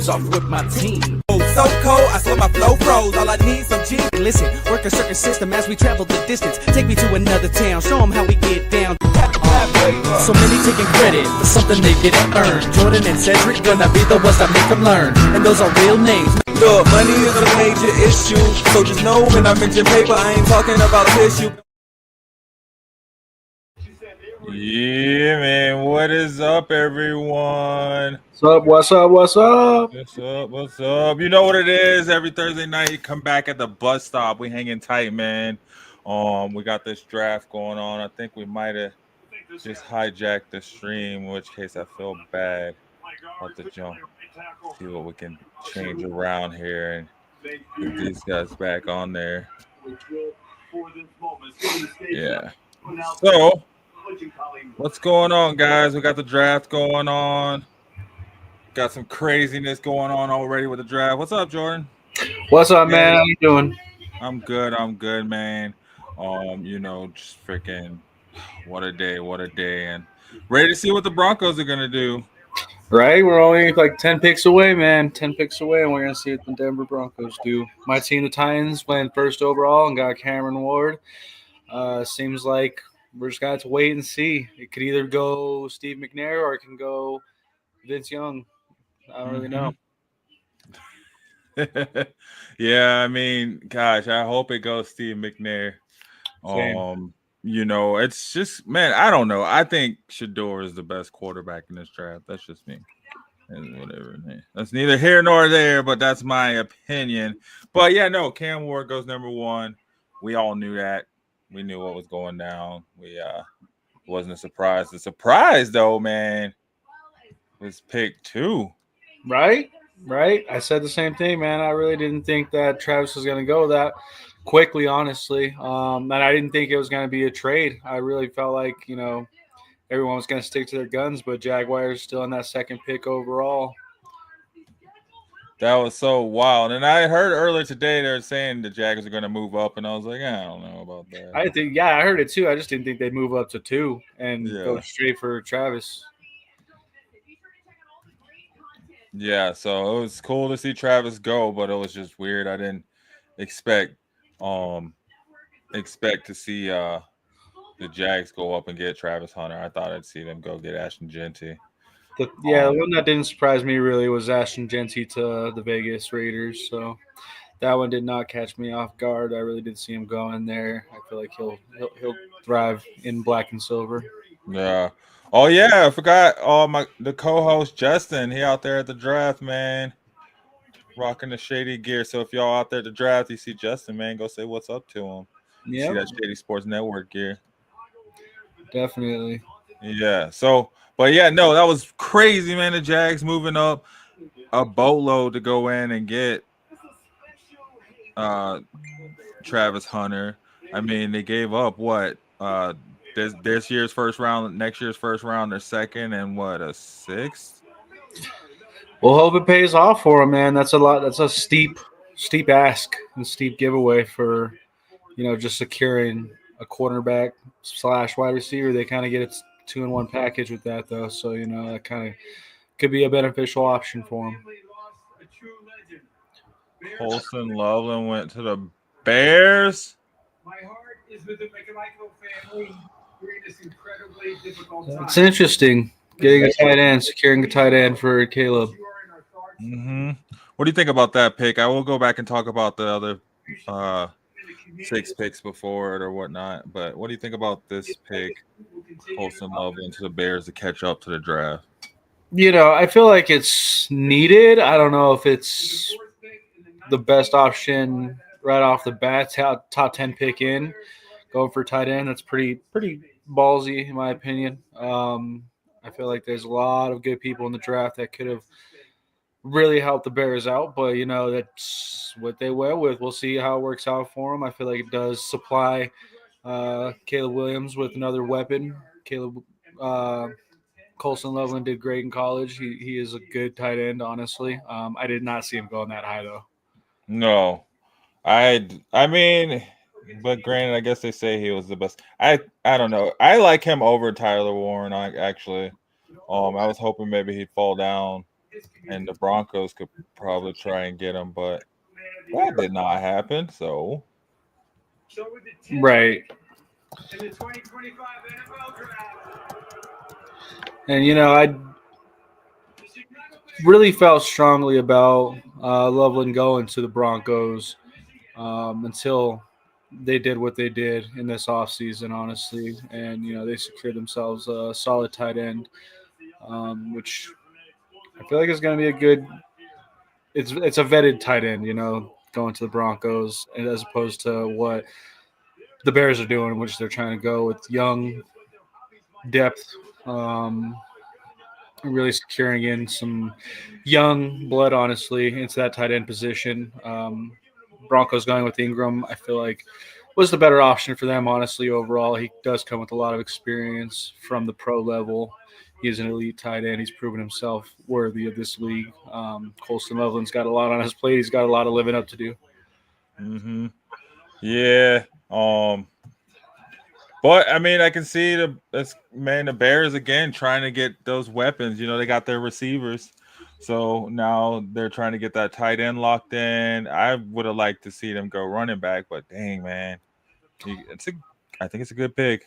shoes off with my team. So cold, I swear my flow froze. All I need some G. Listen, work a certain system as we travel the distance. Take me to another town, show them how we get down. So many taking credit for something they didn't earn. Jordan and Cedric gonna be the ones that make them learn. And those are real names. Look, money is a major issue. So just know when I mention paper, I ain't talking about tissue. Yeah, man. What is up, everyone? What's up? What's up? You know what it is. Every Thursday night, you come back at the bus stop. We hanging tight, man. We got this draft going on. I think we might have just hijacked the stream, in which case I feel bad. I'll have to jump, see what we can change around here and get these guys back on there. Yeah. So, what's going on, guys? We got the draft going on. Got some craziness going on already with the draft. What's up, Jordan? What's up, man? How you doing? I'm good, man. Just freaking what a day, and ready to see what the Broncos are gonna do. Right, we're only like 10 picks away, man. 10 picks away, and we're gonna see what the Denver Broncos do. My team, the Titans, went first overall and got Cameron Ward. Seems like we're just gonna have to wait and see. It could either go Steve McNair or it can go Vince Young. I don't really know. Yeah, I mean, gosh, I hope it goes Steve McNair. Same. It's just, man, I don't know. I think Shador is the best quarterback in this draft. That's just me. And whatever. That's neither here nor there, but that's my opinion. But yeah, no, Cam Ward goes number one. We all knew that. We knew what was going down. We wasn't a surprise. The surprise, though, man, was pick 2. Right. I said the same thing, man. I really didn't think that Travis was going to go that quickly, honestly. And I didn't think it was going to be a trade. I really felt like, everyone was going to stick to their guns, but Jaguars still in that second pick overall. That was so wild. And I heard earlier today they're saying the Jaguars are going to move up, and I was like, I don't know about that. I heard it too. I just didn't think they'd move up to 2 and go straight for Travis. Yeah, so it was cool to see Travis go, but it was just weird. I didn't expect to see the Jags go up and get Travis Hunter. I thought I'd see them go get Ashton Genty. The one that didn't surprise me really was Ashton Genty to the Vegas Raiders. So that one did not catch me off guard. I really did see him go in there. I feel like he'll thrive in black and silver. Yeah. Oh yeah, I forgot. The co-host Justin, he out there at the draft, man, rocking the Shady gear. So if y'all out there at the draft, you see Justin, man, go say what's up to him. Yeah, see that Shady Sports Network gear. Definitely. Yeah. So, but yeah, no, that was crazy, man. The Jags moving up a boatload to go in and get Travis Hunter. I mean, they gave up what? This year's first round, next year's first round, their second, and what, a 6th? We'll hope it pays off for him, man. That's a lot. That's a steep ask and steep giveaway for, just securing a quarterback / wide receiver. They kind of get a 2-in-1 package with that, though. So, that kind of could be a beneficial option for him. Colson Loveland went to the Bears. My heart is with the McMichael family. It's interesting getting a tight end, securing a tight end for Caleb. Mm-hmm. What do you think about that pick? I will go back and talk about the other 6 picks before it or whatnot. But what do you think about this pick, Colson Loveland to the Bears to catch up to the draft? I feel like it's needed. I don't know if it's the best option right off the bat. Top 10 pick in, going for tight end. That's pretty ballsy in my opinion. I feel like there's a lot of good people in the draft that could have really helped the Bears out, but that's what they went with. We'll see how it works out for them. I feel like it does supply Caleb Williams with another weapon. Colson Loveland did great in college. He is a good tight end, honestly. I did not see him going that high though. No, I mean. But granted, I guess they say he was the best. I don't know. I like him over Tyler Warren. I was hoping maybe he'd fall down and the Broncos could probably try and get him, but that did not happen. So Right. In the 2025 NFL Draft. And, I really felt strongly about Loveland going to the Broncos until they did what they did in this offseason, honestly. And, they secured themselves a solid tight end, which I feel like is going to be a good – it's a vetted tight end, going to the Broncos as opposed to what the Bears are doing, which they're trying to go with young depth, really securing in some young blood, honestly, into that tight end position. Broncos going with Ingram, I feel like, was the better option for them, honestly, overall. He does come with a lot of experience from the pro level. He's an elite tight end. He's proven himself worthy of this league. Colston Loveland's got a lot on his plate. He's got a lot of living up to do. Mm-hmm. Yeah. But I mean, I can see the Bears again trying to get those weapons. They got their receivers, so now they're trying to get that tight end locked in. I would have liked to see them go running back, but dang, man, I think it's a good pick.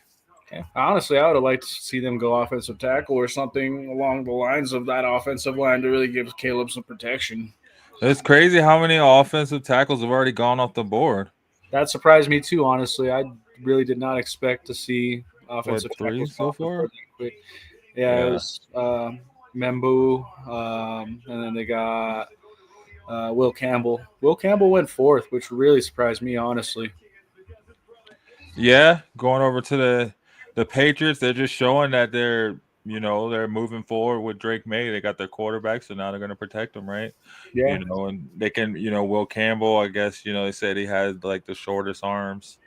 Yeah. Honestly, I would have liked to see them go offensive tackle or something along the lines of that offensive line to really give Caleb some protection. It's crazy how many offensive tackles have already gone off the board. That surprised me too, honestly. I really did not expect to see offensive three tackles so far. Yeah, it was Membu, and then they got Will Campbell. Will Campbell went fourth, which really surprised me, honestly. Yeah, going over to the Patriots, they're just showing that they're moving forward with Drake May. They got their quarterback, so now they're going to protect him, right? Yeah. And they can, Will Campbell, I guess, they said he had like the shortest arms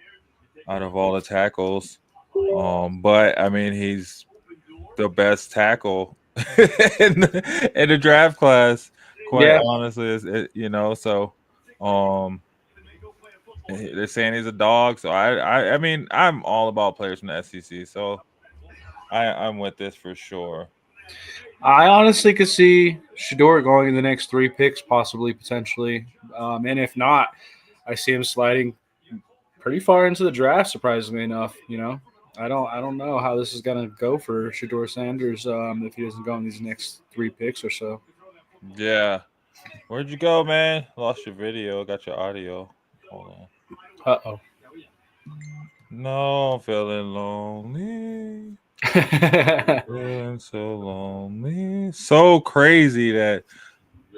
out of all the tackles. But I mean, he's the best tackle in the draft class, quite honestly, so they're saying he's a dog. So I mean, I'm all about players from the SEC, so I'm with this for sure. I honestly could see Shedeur going in the next 3 picks, possibly, potentially. And if not, I see him sliding pretty far into the draft, surprisingly enough. I don't know how this is gonna go for Shedeur Sanders if he doesn't go in these next 3 picks or so. Yeah. Where'd you go, man? Lost your video, got your audio. Hold on. Uh-oh. No, I'm feeling lonely. Feeling so lonely. So crazy that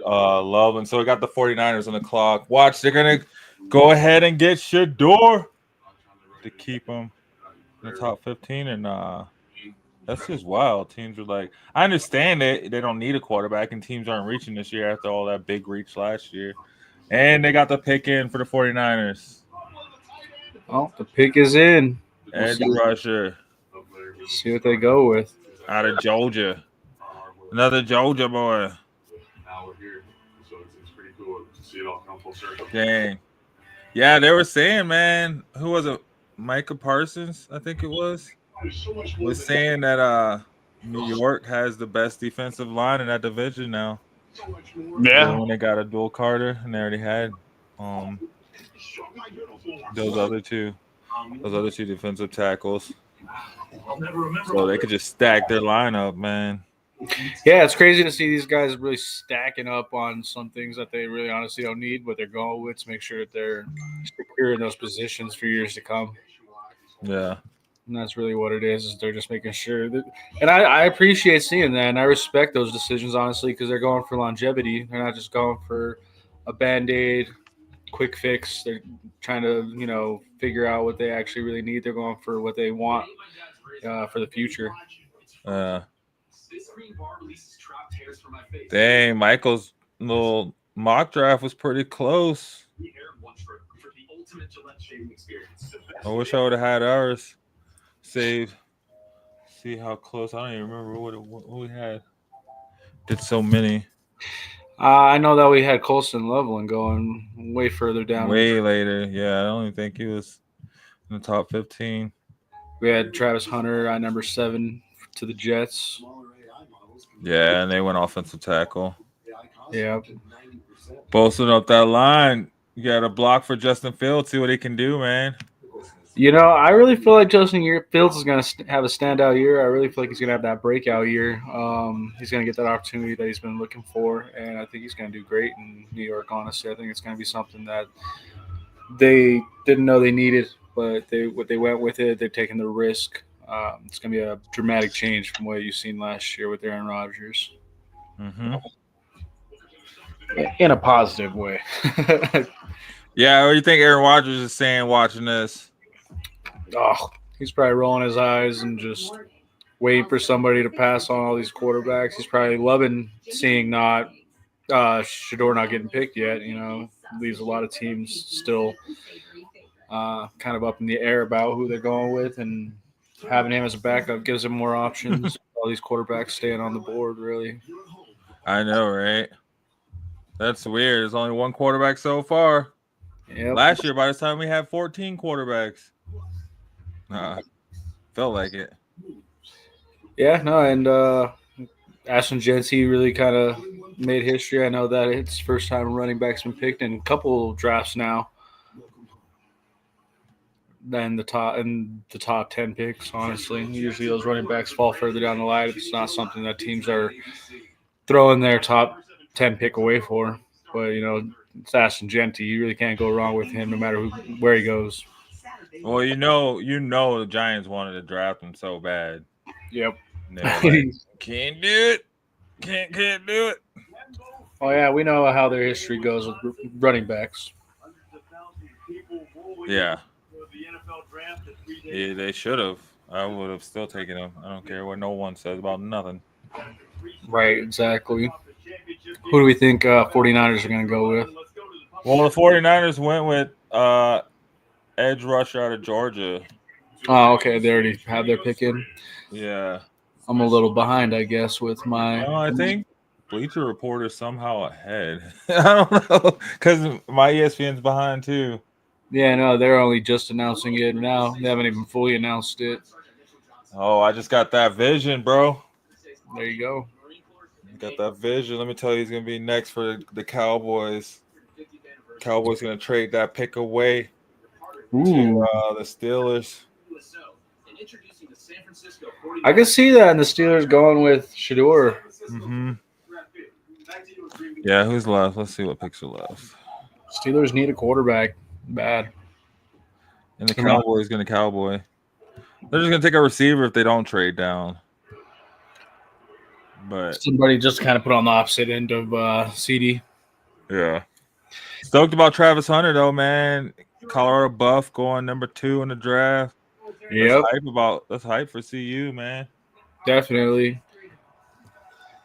Love. And so we got the 49ers on the clock. Watch, they're going to go ahead and get Shedeur to keep him in the top 15 or nah. That's just wild. Teams are like, I understand it. They don't need a quarterback, and teams aren't reaching this year after all that big reach last year. And they got the pick in for the 49ers. Oh, the pick is in. Edge rusher. See what they go with. Out of Georgia. Another Georgia boy. Dang. Yeah, they were saying, man, who was it? Micah Parsons, I think it was saying that New York has the best defensive line in that division now. Yeah. When they got a dual Carter, and they already had those other two defensive tackles. So they could just stack their lineup, man. Yeah, it's crazy to see these guys really stacking up on some things that they really honestly don't need, but they're going with to make sure that they're secure in those positions for years to come. Yeah. And that's really what it is they're just making sure that – and I appreciate seeing that, and I respect those decisions, honestly, because they're going for longevity. They're not just going for a Band-Aid, quick fix. They're trying to, figure out what they actually really need. They're going for what they want for the future. Dang, Michael's little mock draft was pretty close. I wish I would have had ours saved. See how close. I don't even remember what we had. Did so many. I know that we had Colston Loveland going way further down. Way later. Yeah, I don't even think he was in the top 15. We had Travis Hunter at number 7 to the Jets. Yeah, and they went offensive tackle. Yeah. Bolstering up that line. You got a block for Justin Fields. See what he can do, man. You know, I really feel like Fields is going to have a standout year. I really feel like he's going to have that breakout year. He's going to get that opportunity that he's been looking for, and I think he's going to do great in New York, honestly. I think it's going to be something that they didn't know they needed, but they went with it. They've taken the risk. It's going to be a dramatic change from what you've seen last year with Aaron Rodgers. Mm-hmm. In a positive way. Yeah, what do you think Aaron Rodgers is saying watching this? Oh, he's probably rolling his eyes and just waiting for somebody to pass on all these quarterbacks. He's probably loving seeing Shador not getting picked yet. You know, leaves a lot of teams still kind of up in the air about who they're going with, and having him as a backup gives him more options. All these quarterbacks staying on the board, really. I know, right? That's weird. There's only one quarterback so far. Yep. Last year, by this time, we had 14 quarterbacks. Felt like it. Yeah, no, and Ashton Genty really kind of made history. I know that it's first time running back's been picked in a couple drafts now. Than the top 10 picks, honestly. Usually those running backs fall further down the line. It's not something that teams are throwing their top 10 pick away for. But, you know, it's Ashton Genty. You really can't go wrong with him no matter where he goes. Well, you know the Giants wanted to draft him so bad. Yep. Like, can't do it. Can't do it. Oh, yeah, we know how their history goes with running backs. Yeah. Yeah, they should have. I would have still taken him. I don't care what no one says about nothing. Right, exactly. Who do we think 49ers are going to go with? Well, the 49ers went with edge rusher out of Georgia. Oh, okay. They already have their pick in. Yeah. I'm a little behind, I guess, with my. No, I think Bleacher Report is somehow ahead. I don't know, because my ESPN's behind too. Yeah, no, they're only just announcing it now. They haven't even fully announced it. Oh, I just got that vision, bro. There you go. Got that vision. Let me tell you, he's gonna be next for the Cowboys. Cowboys gonna trade that pick away to the Steelers. I can see that, and the Steelers going with Shador. Mm-hmm. Yeah, who's left? Let's see what picks are left. Steelers need a quarterback bad. And the Cowboys gonna cowboy. They're just gonna take a receiver if they don't trade down. But somebody just kind of put on the opposite end of CD. Yeah. Stoked about Travis Hunter though, man. Colorado Buff going number 2 in the draft. Yep. That's hype for CU, man. Definitely.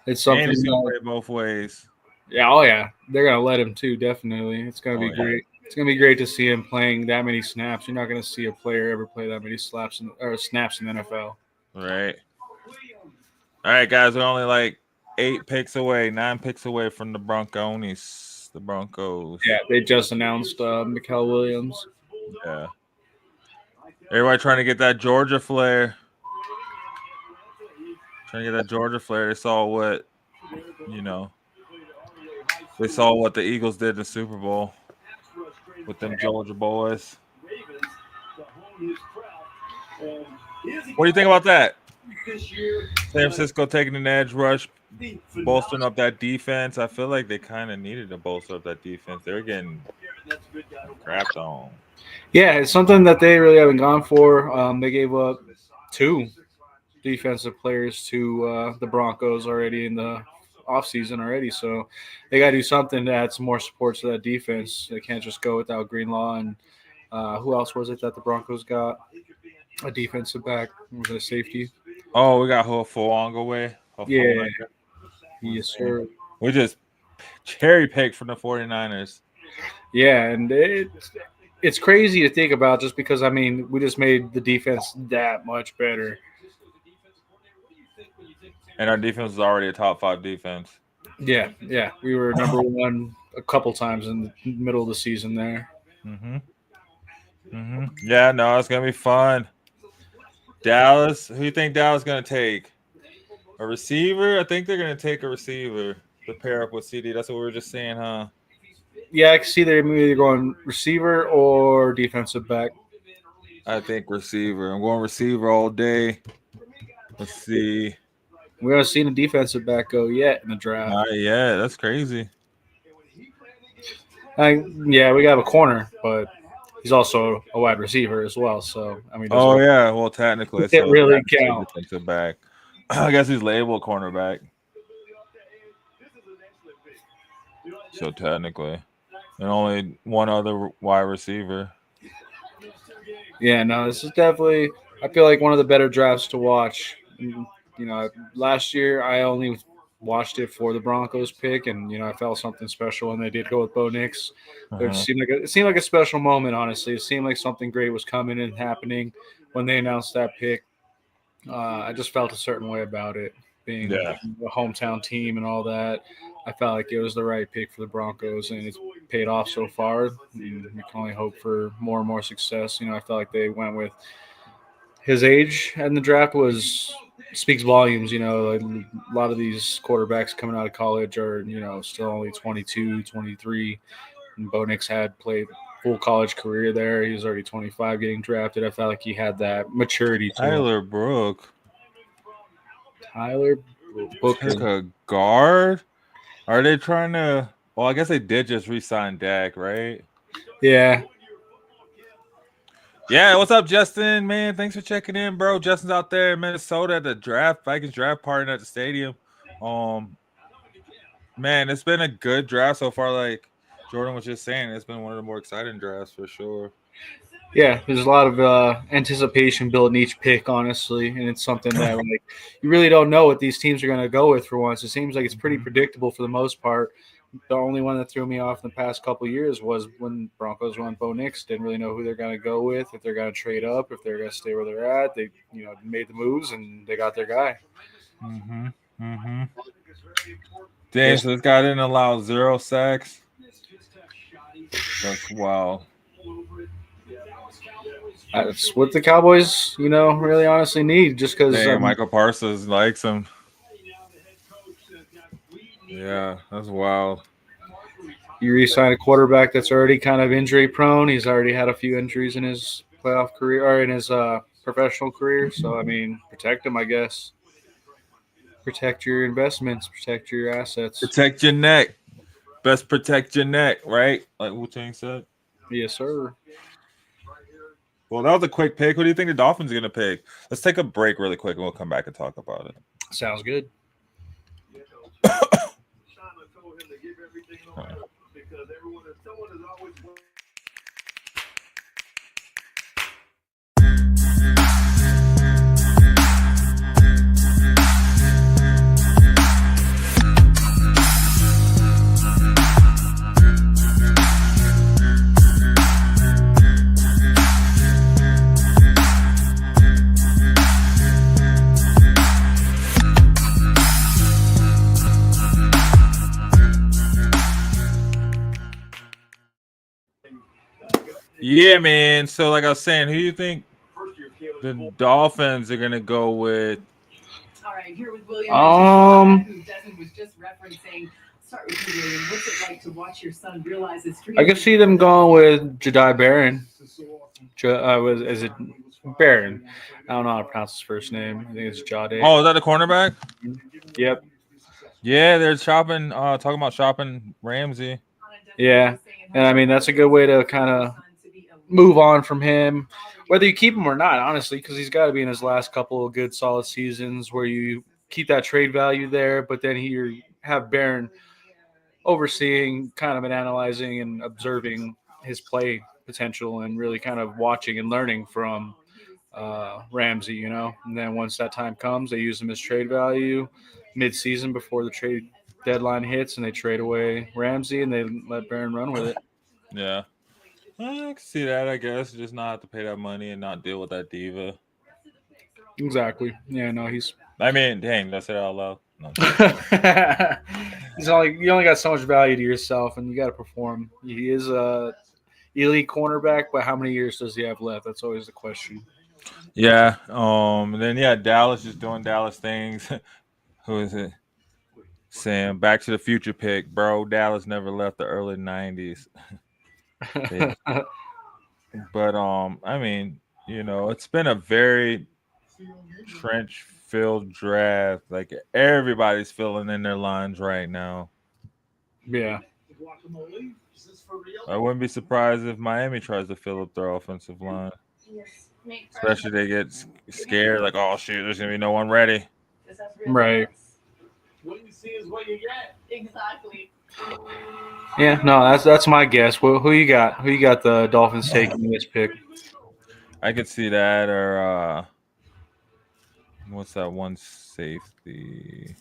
It's something and he's gonna play both ways. Yeah, oh yeah. They're gonna let him too, definitely. It's gonna be great. It's gonna be great to see him playing that many snaps. You're not gonna see a player ever play that many snaps in the NFL. Right. All right, guys, we're only like 9 picks away from the Broncos. The Broncos. Yeah, they just announced Mikael Williams. Yeah. Everybody trying to get that Georgia flair. They saw what, they saw what the Eagles did in the Super Bowl with them Georgia boys. What do you think about that? San Francisco taking an edge rush, bolstering up that defense. I feel like they kind of needed to bolster up that defense. They're getting crapped on. Yeah, it's something that they really haven't gone for. They gave up 2 defensive players to the Broncos already in the offseason already. So they got to do something to add some more support to that defense. They can't just go without Greenlaw. And who else was it that the Broncos got? A defensive back. Was it a safety? Oh, we got Huafuanga away. Yeah. Yes, sir. We just cherry picked from the 49ers. Yeah, and it's crazy to think about just because, I mean, we just made the defense that much better. And our defense is already a top 5 defense. Yeah. We were number 1 a couple times in the middle of the season there. Yeah, no, it's going to be fun. Dallas, who do you think Dallas is going to take? A receiver? I think they're going to take a receiver. to pair up with CD. That's what we were just saying, huh? Yeah, I can see they're either going receiver or defensive back. I think receiver. I'm going receiver all day. Let's see. We haven't seen a defensive back go yet in the draft. Yeah, that's crazy. Yeah, we got a corner, but he's also a wide receiver as well. So I mean, Oh yeah, well technically, does it so really technically count? defensive back. I guess he's labeled cornerback. So technically, and only one other wide receiver. Yeah, no, this is definitely. I feel like one of the better drafts to watch. Last year I only watched it for the Broncos pick, and I felt something special when they did go with Bo Nix. It seemed like a special moment. Honestly, it seemed like something great was coming and happening when they announced that pick. I just felt a certain way about it, being a hometown team and all that. I felt like it was the right pick for the Broncos, and it's paid off so far. We can only hope for more and more success. I felt like they went with his age in the draft speaks volumes. Like a lot of these quarterbacks coming out of college are, still only 22, 23. And Bo Nix had played full college career there. He was already 25 getting drafted. I felt like he had that maturity to him. Tyler Book Booker. took a guard. Are they trying to? Well, I guess they did just re-sign Dak, right? Yeah. Yeah, what's up, Justin? Man, thanks for checking in, bro. Justin's out there in Minnesota at the Vikings draft party at the stadium. Man, it's been a good draft so far. Like Jordan was just saying, it's been one of the more exciting drafts for sure. Yeah, there's a lot of anticipation built in each pick, honestly, and it's something that you really don't know what these teams are going to go with for once. It seems like it's pretty predictable for the most part. The only one that threw me off in the past couple of years was when Broncos went Bo Nix. Didn't really know who they're going to go with, if they're going to trade up, if they're going to stay where they're at. They, made the moves and they got their guy. Dang, so this guy didn't allow 0 sacks. That's wild. That's what the Cowboys, really honestly need, just because Michael Parsons likes him. Yeah, that's wild. You re-sign a quarterback that's already kind of injury prone. He's already had a few injuries in his playoff career or in his professional career. So, I mean, protect him, I guess. Protect your investments. Protect your assets. Protect your neck. Best protect your neck, right? Like Wu-Tang said. Yes, sir. Well, that was a quick pick. Who do you think the Dolphins are going to pick? Let's take a break really quick, and we'll come back and talk about it. Sounds good. Yeah, man. So, like I was saying, who do you think the Dolphins are gonna go with? All right, here with William. Who Desmond was just referencing. Start with you, William. What's it like to watch your son realize his dream? I could see them going with Jedi Barron. Is it Barron? I don't know how to pronounce his first name. I think it's Jade. Oh, is that the cornerback? Yep. Yeah, they're talking about shopping Ramsey. Yeah, and I mean that's a good way to kind of move on from him, whether you keep him or not, honestly, because he's got to be in his last couple of good, solid seasons where you keep that trade value there, but then you have Barron overseeing kind of and analyzing and observing his play potential and really kind of watching and learning from Ramsey, and then once that time comes, they use him as trade value mid-season before the trade deadline hits, and they trade away Ramsey and they let Barron run with it. Yeah. I can see that, I guess. Just not have to pay that money and not deal with that diva. Exactly. Yeah, no, he's... I mean, dang, that's it out loud. No. You only got so much value to yourself, and you got to perform. He is a elite cornerback, but how many years does he have left? That's always the question. Yeah. And then, Dallas just doing Dallas things. Who is it? Sam, Back to the Future pick, bro. Dallas never left the early 90s. But I mean, it's been a very trench-filled draft. Like everybody's filling in their lines right now. Yeah. I wouldn't be surprised if Miami tries to fill up their offensive line. Especially they get scared, like, oh shoot, there's gonna be no one ready. Right. What you see is what you get. Exactly. Yeah, no, that's my guess. Who you got? Who you got the Dolphins taking this pick? I could see that, or what's that one safety?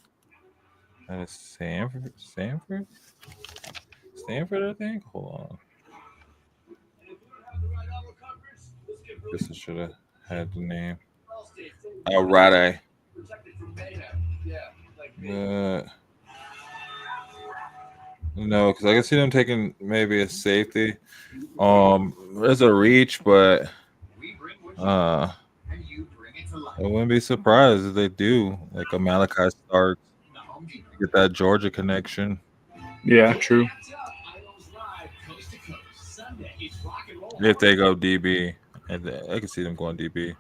That is Stanford, I think. Hold on. Guess I should have had the name. Oh, Rade. No, because I can see them taking maybe a safety. There's a reach, but I wouldn't be surprised if they do, like a Malachi Starks, get that Georgia connection. Yeah, true. If they go DB, and I can see them going DB.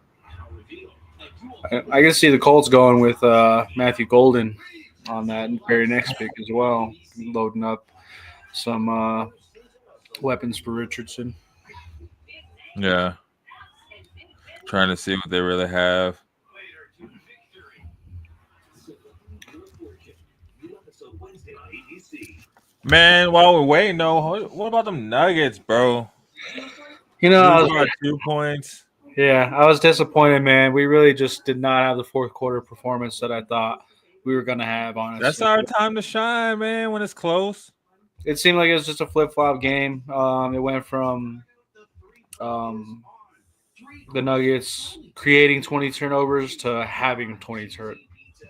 I can see the Colts going with Matthew Golden on that very next pick as well, loading up some weapons for Richardson. Yeah. Trying to see what they really have. Man, while we're waiting, though, what about them Nuggets, bro? I was 2 points. Yeah, I was disappointed, man. We really just did not have the fourth quarter performance that I thought we were going to have, honestly. That's our time to shine, man, when it's close. It seemed like it was just a flip-flop game. It went from the Nuggets creating 20 turnovers to having 20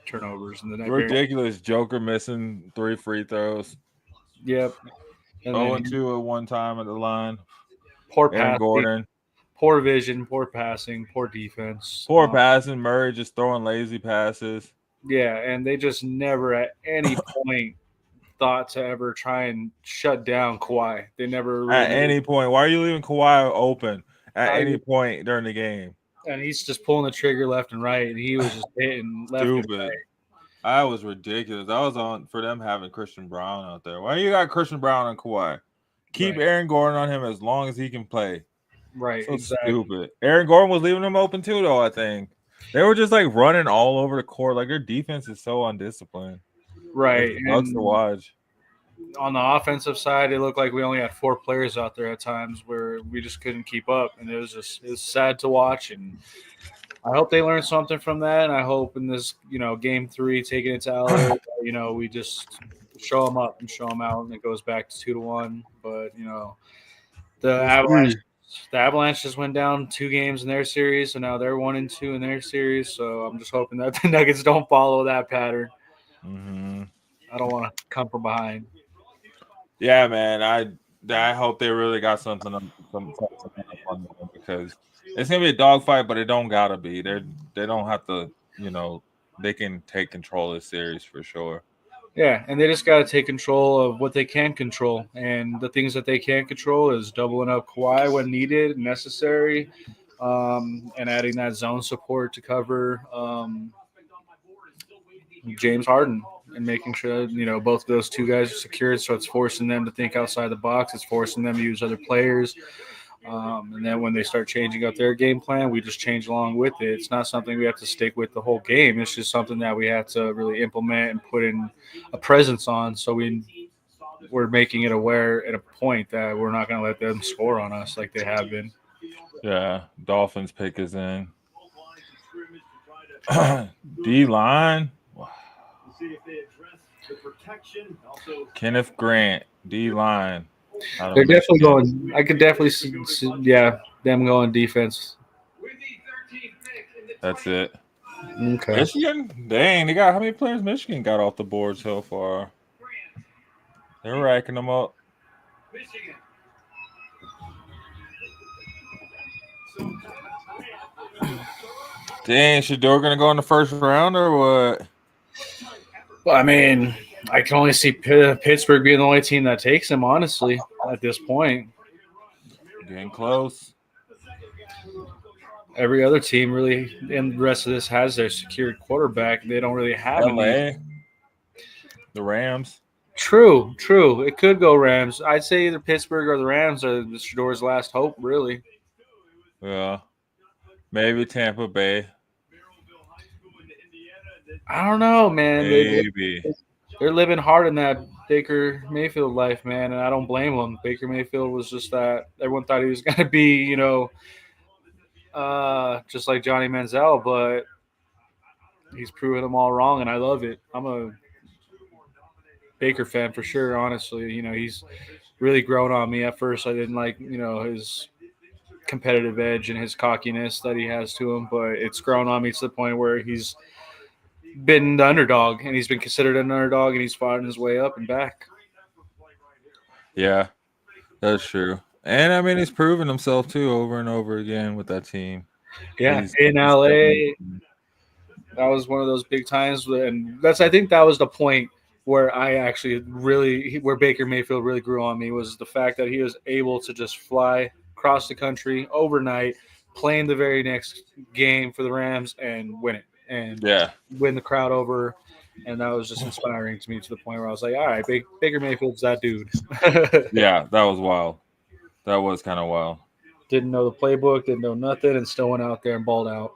turnovers. In the ridiculous. Joker missing 3 free throws. Yep. 0-2 at one time at the line. Poor Aaron passing, Gordon. Poor vision, poor passing, poor defense. Poor passing. Murray just throwing lazy passes. Yeah, and they just never at any point thought to ever try and shut down Kawhi. They never really at any point. Why are you leaving Kawhi open at any point during the game? And he's just pulling the trigger left and right, and he was just hitting left and right. That was ridiculous. That was on for them having Christian Brown out there. Why you got Christian Brown and Kawhi? Keep Aaron Gordon on him as long as he can play. Right, so exactly. Stupid. Aaron Gordon was leaving him open too, though, I think. They were just like running all over the court. Like their defense is so undisciplined. Right. It sucks to watch. On the offensive side, it looked like we only had 4 players out there at times where we just couldn't keep up. And it was sad to watch. And I hope they learned something from that. And I hope in this, game 3, taking it to LA, we just show them up and show them out. And it goes back to 2-1. But, the Avalanche just went down 2 games in their series, so now they're 1-2 in their series. So I'm just hoping that the Nuggets don't follow that pattern. Mm-hmm. I don't want to come from behind. Yeah, man. I hope they really got something on them because it's gonna be a dogfight, but it don't gotta be. They don't have to. They can take control of the series for sure. Yeah, and they just got to take control of what they can control. And the things that they can't control is doubling up Kawhi when needed, necessary, and adding that zone support to cover James Harden and making sure that, both of those 2 guys are secured. So it's forcing them to think outside the box. It's forcing them to use other players. And then when they start changing up their game plan, we just change along with it. It's not something we have to stick with the whole game. It's just something that we have to really implement and put in a presence on. So we're making it aware at a point that we're not going to let them score on us like they have been. Yeah, Dolphins pick is in. D-line. Kenneth Grant, D-line. They're definitely going. I could definitely see them going defense. That's it. Okay. Michigan, dang, how many players Michigan got off the board so far? They're racking them up. Dang, Shador gonna go in the first round or what? Well, I mean, I can only see Pittsburgh being the only team that takes him, honestly, at this point. Getting close. Every other team really, and the rest of this has their secured quarterback. They don't really have any. LA. The Rams. True. It could go Rams. I'd say either Pittsburgh or the Rams are the Shador's last hope, really. Yeah. Maybe Tampa Bay. I don't know, man. Maybe. They're living hard in that Baker Mayfield life, man, and I don't blame them. Baker Mayfield was just that. Everyone thought he was going to be, just like Johnny Manziel, but he's proven them all wrong, and I love it. I'm a Baker fan for sure, honestly. He's really grown on me. At first, I didn't like, his competitive edge and his cockiness that he has to him, but it's grown on me to the point where he's been the underdog, and he's been considered an underdog, and he's fought his way up and back. Yeah, that's true. And, I mean, he's proven himself, too, over and over again with that team. Yeah, in LA, that was one of those big times, and I think that was the point where I actually where Baker Mayfield really grew on me, was the fact that he was able to just fly across the country overnight, play in the very next game for the Rams, and win it, and win the crowd over. And that was just inspiring to me, to the point where I was like, all right, Baker Mayfield's that dude. Yeah, that was wild. That was kind of wild. Didn't know the playbook, didn't know nothing, and still went out there and balled out.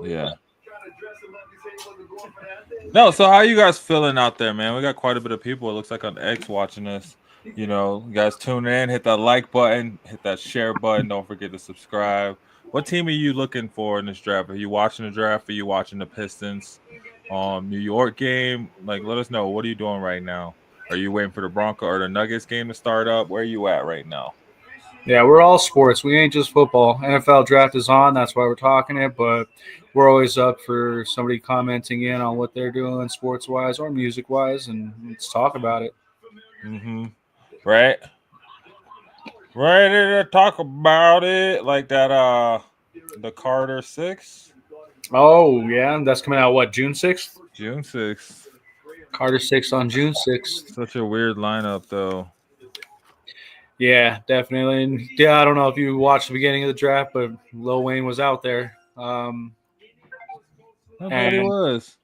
Yeah. No, so how you guys feeling out there, man? We got quite a bit of people, it looks like, on X watching us. You guys tune in, hit that like button, hit that share button. Don't forget to subscribe. What team are you looking for in this draft? Are you watching the draft? Are you watching the Pistons New York game? Like, let us know. What are you doing right now? Are you waiting for the Broncos or the Nuggets game to start up? Where are you at right now? Yeah, we're all sports. We ain't just football. NFL draft is on. That's why we're talking it. But we're always up for somebody commenting in on what they're doing sports-wise or music-wise, and let's talk about it. Right. Ready to talk about it, like that the Carter 6. Oh, yeah. That's coming out, what, June 6th? June 6th. Carter 6 on June 6th. Such a weird lineup, though. Yeah, definitely. And yeah, I don't know if you watched the beginning of the draft, but Lil Wayne was out there. I thought he was.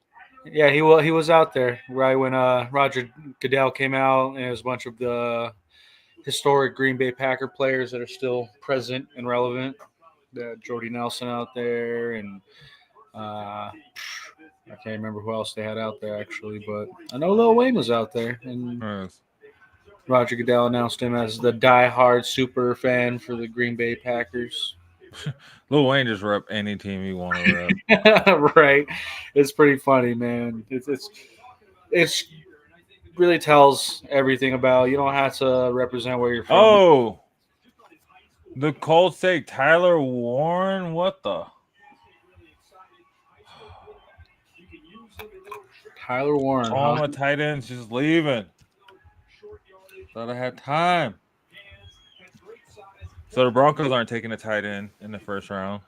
Yeah, he was out there right when Roger Goodell came out, and there's a bunch of the historic Green Bay Packer players that are still present and relevant. Jordy Nelson out there, and I can't remember who else they had out there, actually, but I know Lil Wayne was out there, and Roger Goodell announced him as the diehard super fan for the Green Bay Packers. Lil Wayne just rep any team he want to rep. Right. It's pretty funny, man. It's really tells everything about, you don't have to represent where you're from. Oh, the Colts take Tyler Warren. What the? Tyler Warren. All my tight ends just leaving. Thought I had time. So the Broncos aren't taking a tight end in the first round.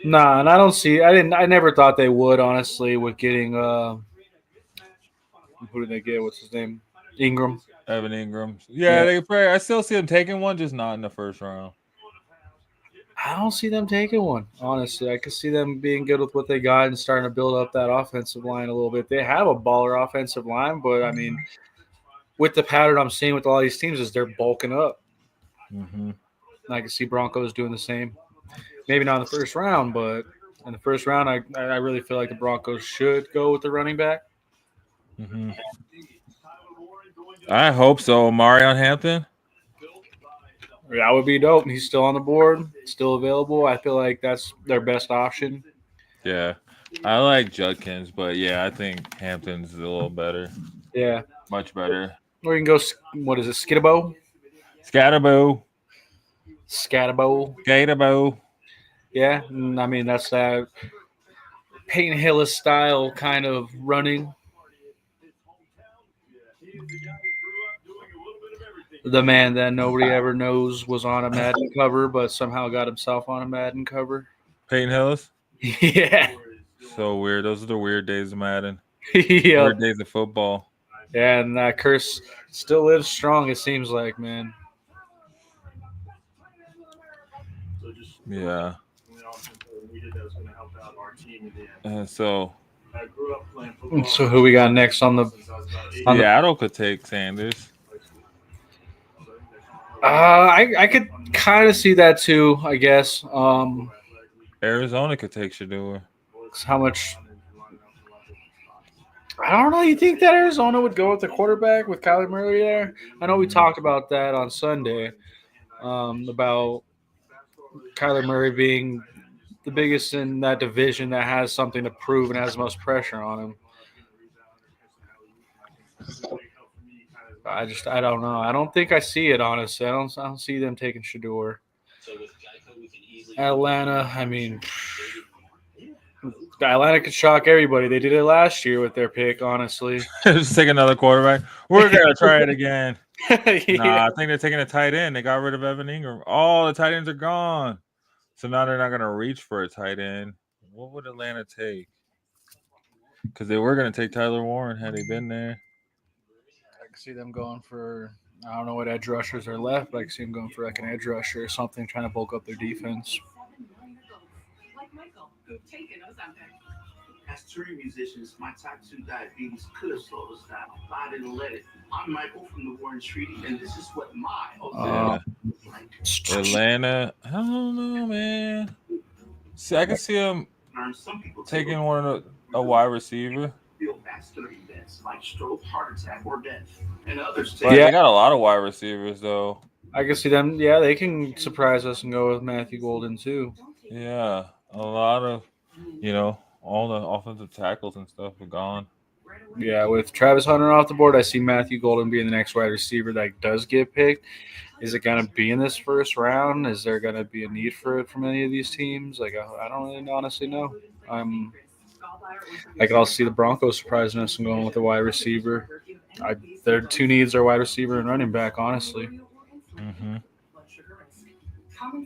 Nah, and I never thought they would, honestly, with getting who did they get? What's his name? Ingram. Evan Ingram. Yeah. I still see them taking one, just not in the first round. I don't see them taking one, honestly. I could see them being good with what they got and starting to build up that offensive line a little bit. They have a baller offensive line, but, I mean, with the pattern I'm seeing with all these teams is they're bulking up. And I can see Broncos doing the same. Maybe not in the first round, but in the first round, I really feel like the Broncos should go with the running back. I hope so. Marion Hampton? That would be dope. He's still on the board, still available. I feel like that's their best option. Yeah. I like Judkins, but, yeah, I think Hampton's a little better. Yeah. Much better. Or you can go, what is it, Skidabo? Scatterbo. Yeah, I mean, that's that Peyton Hillis style kind of running. The man that nobody ever knows was on a Madden cover, but somehow got himself on a Madden cover. Peyton Hillis? Yeah. So weird. Those are the weird days of Madden. Yep. Weird days of football. Yeah, and that curse still lives strong, it seems like, man. Yeah. So who we got next on the Seattle could take Sanders. I could kind of see that too, I guess. Arizona could take Shador. How much? I don't know. You think that Arizona would go with the quarterback with Kyler Murray there? I know we talked about that on Sunday, about Kyler Murray being the biggest in that division that has something to prove and has the most pressure on him. I don't know. I don't think I see it, honestly. I don't see them taking Shador. Atlanta, I mean, Atlanta could shock everybody. They did it last year with their pick, honestly. Just take another quarterback. We're gonna try it again. Yeah. Nah, I think they're taking a tight end. They got rid of Evan Ingram. All the tight ends are gone. So now they're not gonna reach for a tight end. What would Atlanta take? Because they were gonna take Tyler Warren had he been there. I can see them going for, I don't know what edge rushers are left, but I can see them going for like an edge rusher or something, trying to bulk up their defense. As touring musicians, my type 2 diabetes could have slowed us down, but I didn't let it. I'm Michael from the Warren Treaty, and this is what my Atlanta, I don't know, man. See, I can see them taking a wide receiver. Vascular events like stroke, heart attack, or death, and others. But they got a lot of wide receivers, though. I can see them. Yeah, they can surprise us and go with Matthew Golden too. Yeah, a lot of, all the offensive tackles and stuff are gone. Yeah, with Travis Hunter off the board, I see Matthew Golden being the next wide receiver that does get picked. Is it going to be in this first round? Is there going to be a need for it from any of these teams? Like, I don't really honestly know. I could also see the Broncos surprising us and going with a wide receiver. Their two needs are wide receiver and running back, honestly. Mm-hmm.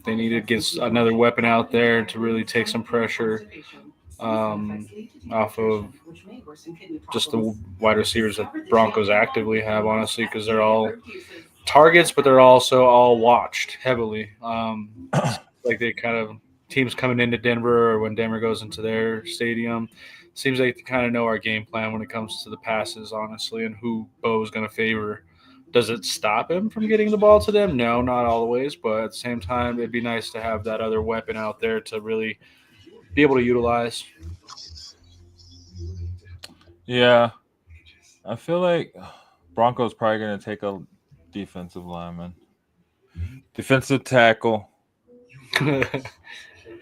They need to get another weapon out there to really take some pressure off of just the wide receivers that Broncos actively have, honestly, because they're all targets, but they're also all watched heavily. Like they kind of teams coming into Denver or when Denver goes into their stadium, seems like they kind of know our game plan when it comes to the passes, honestly, and who Bo's going to favor. Does it stop him from getting the ball to them? No, not always, but at the same time, it'd be nice to have that other weapon out there to really be able to utilize. Yeah. I feel like Broncos probably going to take a defensive lineman. Defensive tackle.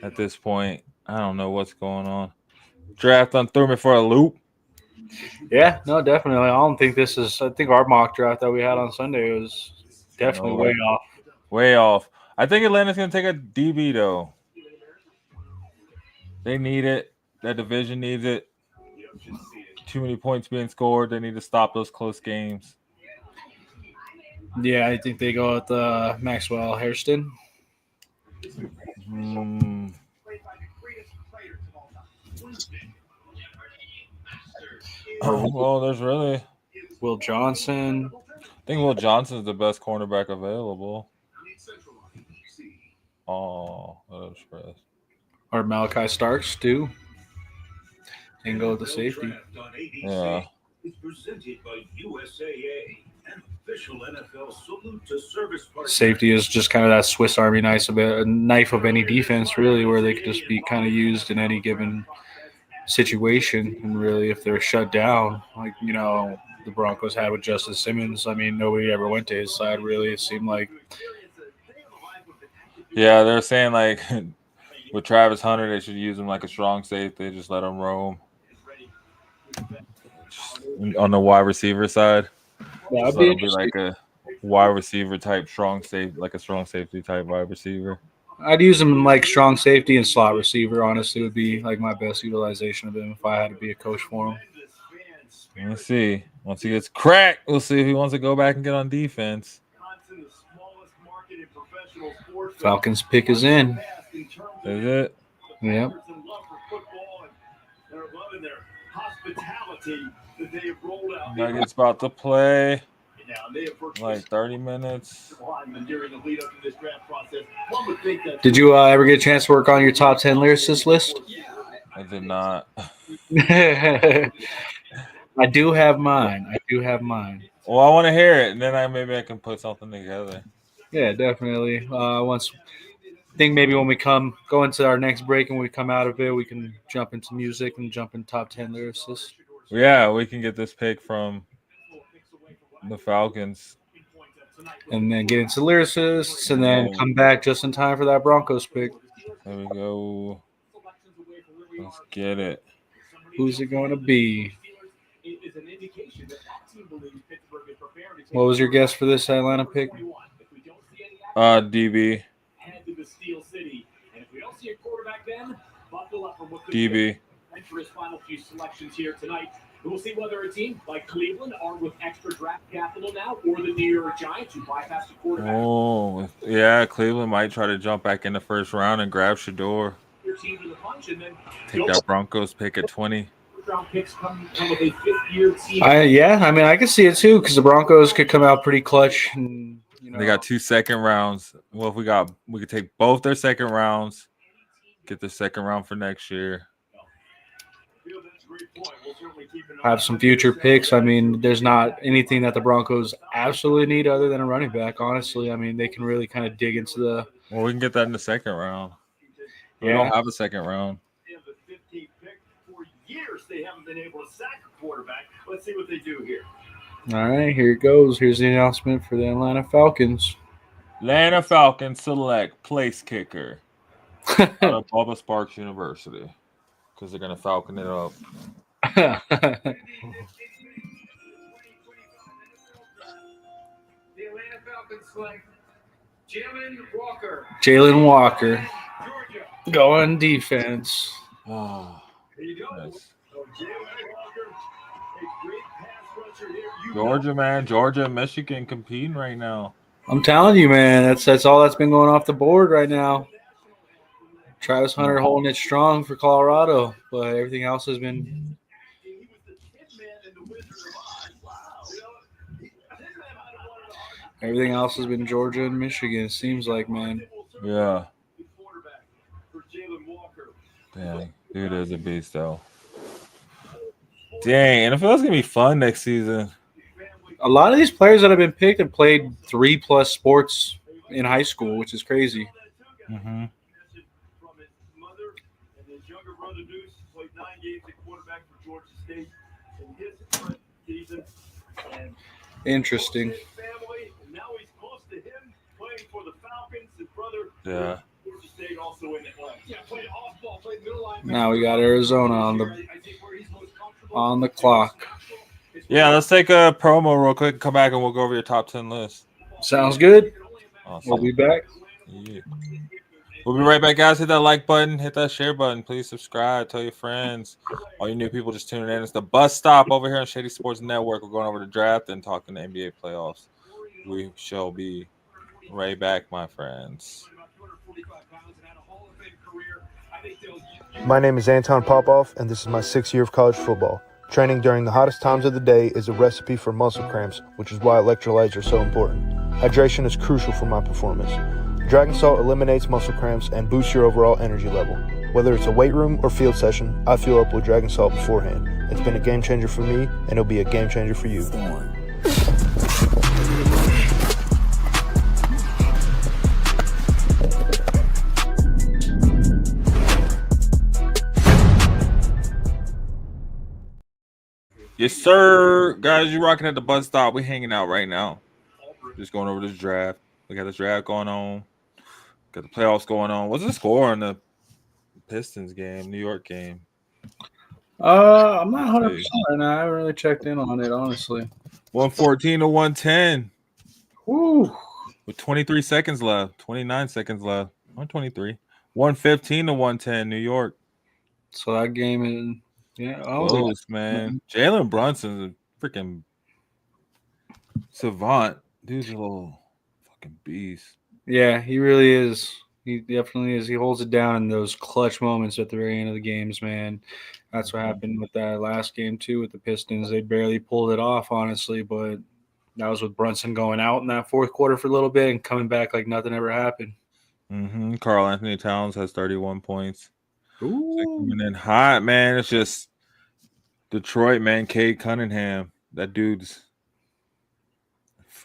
At this point, I don't know what's going on. Draft threw me for a loop. Yeah, no, definitely. I think our mock draft that we had on Sunday was definitely way off. Way off. I think Atlanta's going to take a DB, though. They need it. That division needs it. Too many points being scored. They need to stop those close games. Yeah, I think they go with Maxwell Hairston. Well, there's really Will Johnson. I think Will Johnson's the best cornerback available. Oh, that was pressed. Or Malachi Starks, too. And go with the safety. Yeah. Safety is just kind of that Swiss Army knife of any defense, really, where they could just be kind of used in any given situation. And really, if they're shut down, like, the Broncos had with Justice Simmons, I mean, nobody ever went to his side, really, it seemed like. Yeah, they're saying, like, with Travis Hunter, they should use him like a strong safety. Just let him roam. On the wide receiver side. Yeah, so it'll be like a wide receiver type strong safety, like a strong safety type wide receiver. I'd use him like strong safety and slot receiver, honestly, would be like my best utilization of him if I had to be a coach for him. Let's see. Once he gets cracked, we'll see if he wants to go back and get on defense. Falcons pick is in. Is it? Yep. and their hospitality that they have rolled out. Nuggets about to play Now, they have like 30 minutes. during the lead up to this draft process. One would think that Did you ever get a chance to work on your top 10 lyricist list? I did not. I do have mine. Well, I want to hear it, and then maybe I can put something together. Yeah, definitely. I think maybe when we go into our next break and we come out of it, we can jump into music and jump in top 10 lyricists. Yeah, we can get this pick from the Falcons. And then get into lyricists and then come back just in time for that Broncos pick. There we go. Let's get it. Who's it going to be? What was your guess for this Atlanta pick? DB. DB. For his final few selections here tonight. We'll see whether a team like Cleveland, armed with extra draft capital now, or the New York Giants, who bypass the quarterback. Oh, yeah, Cleveland might try to jump back in the first round and grab Shador. Take that Broncos pick at 20. Picks come with a fifth-year team. I can see it too because the Broncos could come out pretty clutch. And, They got 2 second rounds. Well, if we could take both their second rounds, get the second round for next year. Have some future picks. I mean, there's not anything that the Broncos absolutely need other than a running back, honestly. I mean, they can really kind of dig into the – Well, we can get that in the second round. We don't have a second round. They have the 15th pick. For years, they haven't been able to sack a quarterback. Let's see what they do here. All right, here it goes. Here's the announcement for the Atlanta Falcons. Atlanta Falcons select place kicker out of Bubba Sparks University because they're going to Falcon it up. The Atlanta Falcons select Jalen Walker. Going defense. Oh, nice. Georgia, man. Georgia and Michigan competing right now. I'm telling you, man, that's all that's been going off the board right now. Travis Hunter holding it strong for Colorado, but everything else has been Georgia and Michigan, it seems like, man. Yeah. Dang, dude is a beast, though. Dang, and it feels going to be fun next season. A lot of these players that have been picked have played 3+ sports in high school, which is crazy. Mm-hmm. Interesting. Yeah. Now we got Arizona on the clock. Yeah, let's take a promo real quick and come back and we'll go over your top 10 list. Sounds good. Awesome. We'll be back. Yeah. We'll be right back, guys. Hit that like button. Hit that share button. Please subscribe. Tell your friends. All you new people just tuning in. It's the bus stop over here on Shady Sports Network. We're going over the draft and talking the NBA playoffs. We shall be right back, my friends. My name is Anton Popoff, and this is my 6th year of college football. Training during the hottest times of the day is a recipe for muscle cramps, which is why electrolytes are so important. Hydration is crucial for my performance. Dragon Salt eliminates muscle cramps and boosts your overall energy level. Whether it's a weight room or field session, I fuel up with Dragon Salt beforehand. It's been a game changer for me, and it'll be a game changer for you. Yes, sir. Guys, you're rocking at the bus stop. We're hanging out right now. Just going over this draft. We got this draft going on. Got the playoffs going on. What's the score on the Pistons game, New York game? I'm not 100% right now. I haven't really checked in on it, honestly. 114 to 110. Woo. With 23 seconds left. 29 seconds left. 123. 115 to 110, New York. So that game is... Yeah, close, man. Jalen Brunson's a freaking savant. Dude's a little fucking beast. Yeah, he really is. He definitely is. He holds it down in those clutch moments at the very end of the games, man. That's what happened with that last game too with the Pistons. They barely pulled it off, honestly, but that was with Brunson going out in that fourth quarter for a little bit and coming back like nothing ever happened. Carl Anthony Towns has 31 points. Ooh. Coming in hot, man. It's just Detroit, man. Cade Cunningham. That dude's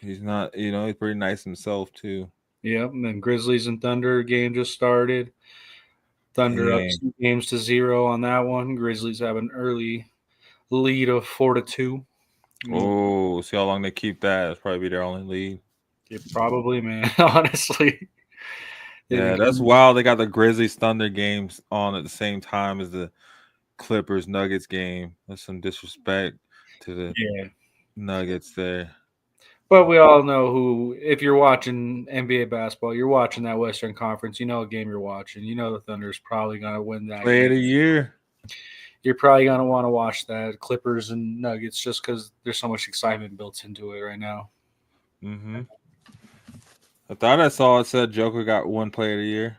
he's not, he's pretty nice himself too. Yep, and then Grizzlies and Thunder game just started. Thunder up 2-0 on that one. Grizzlies have an early lead of 4-2. Oh, see how long they keep that. It's probably be their only lead. Yeah, probably, man. Honestly. Yeah, that's wild. They got the Grizzlies Thunder games on at the same time as the Clippers Nuggets game. That's some disrespect to the Nuggets there. But we all know who, if you're watching NBA basketball, you're watching that Western Conference. You know what game you're watching. You know the Thunder's probably going to win that Play of game. the year. You're probably going to want to watch that Clippers and Nuggets just because there's so much excitement built into it right now. Mm-hmm. I thought I saw it said Joker got one play of the year.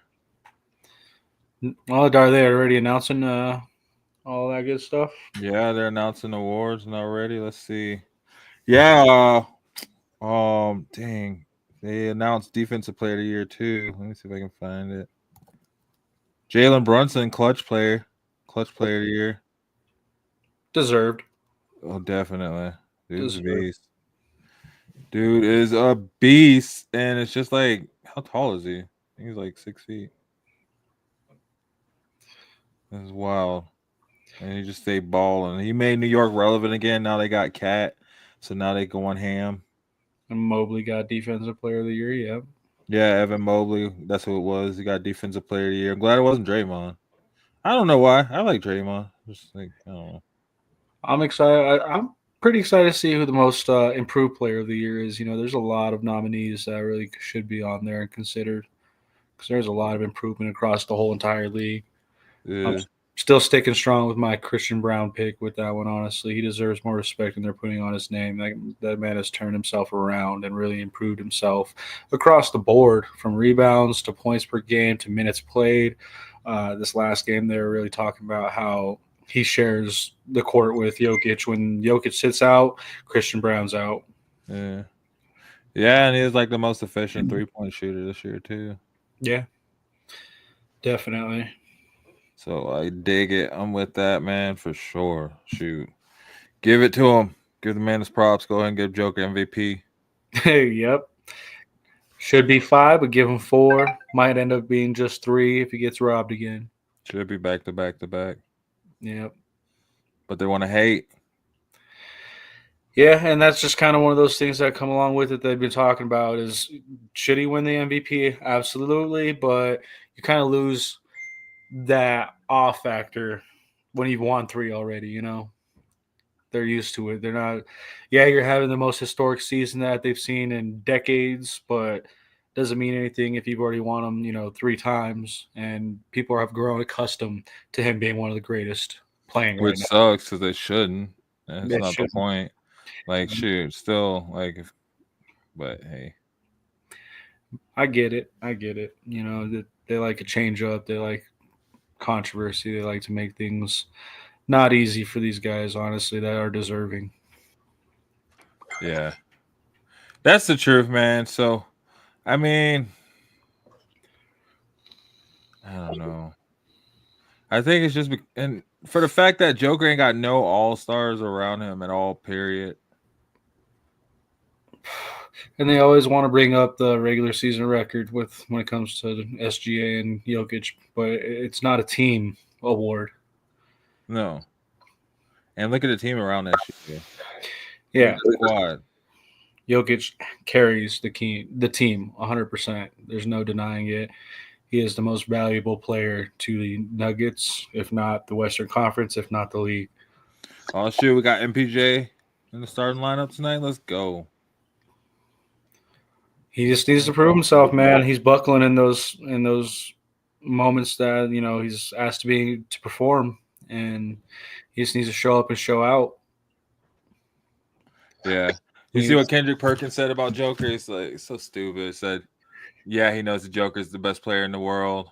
Well, are they already announcing all that good stuff? Yeah, they're announcing awards already. Let's see. Yeah. Dang. They announced Defensive Player of the Year too. Let me see if I can find it. Jalen Brunson, Clutch Player of the Year. Deserved. Oh, definitely. Dude's a beast. Dude is a beast, and it's just like, how tall is he? He's like 6 feet. That's wild. And he just stayed balling. He made New York relevant again. Now they got Cat, so now they going ham. And Mobley got Defensive Player of the Year, yep. Yeah, Evan Mobley. That's who it was. He got Defensive Player of the Year. I'm glad it wasn't Draymond. I don't know why. I like Draymond. Just like, I don't know. I'm excited. I'm pretty excited to see who the most improved player of the year is. There's a lot of nominees that really should be on there and considered because there's a lot of improvement across the whole entire league. Yeah. I'm still sticking strong with my Christian Brown pick with that one, honestly. He deserves more respect than they're putting on his name. That man has turned himself around and really improved himself across the board, from rebounds to points per game to minutes played. This last game, they were really talking about how he shares the court with Jokic. When Jokic sits out, Christian Brown's out. Yeah. Yeah, and he's like the most efficient three-point shooter this year, too. Yeah. Definitely. So I dig it. I'm with that, man, for sure. Shoot. Give it to him. Give the man his props. Go ahead and give Joker MVP. Yep. Should be 5, but give him 4. Might end up being just 3 if he gets robbed again. Should be back to back to back. Yep. But they want to hate. Yeah, and that's just kind of one of those things that come along with it they've been talking about is, should he win the MVP? Absolutely, but you kind of lose that awe factor when you've won 3 already, They're used to it. They're not – you're having the most historic season that they've seen in decades, but doesn't mean anything if you've already won them, 3 times, and people have grown accustomed to him being one of the greatest playing Which right now. sucks because they shouldn't. That's They not shouldn't. the point. Like, shoot, still, like, but hey. I get it. They like a change up. They like controversy. They like to make things not easy for these guys, honestly, that are deserving. Yeah. That's the truth, man. So, I mean, I don't know. I think it's just and for the fact that Joker ain't got no all-stars around him at all, period. And they always want to bring up the regular season record when it comes to SGA and Jokic, but it's not a team award. No. And look at the team around that shit. Yeah. Squad. Jokic carries the team 100%. There's no denying it. He is the most valuable player to the Nuggets, if not the Western Conference, if not the league. Oh, shoot. We got MPJ in the starting lineup tonight. Let's go. He just needs to prove himself, man. He's buckling in those moments that, he's asked to perform, and he just needs to show up and show out. Yeah. You see what Kendrick Perkins said about Joker? It's like so stupid. It said yeah, he knows the Joker's the best player in the world,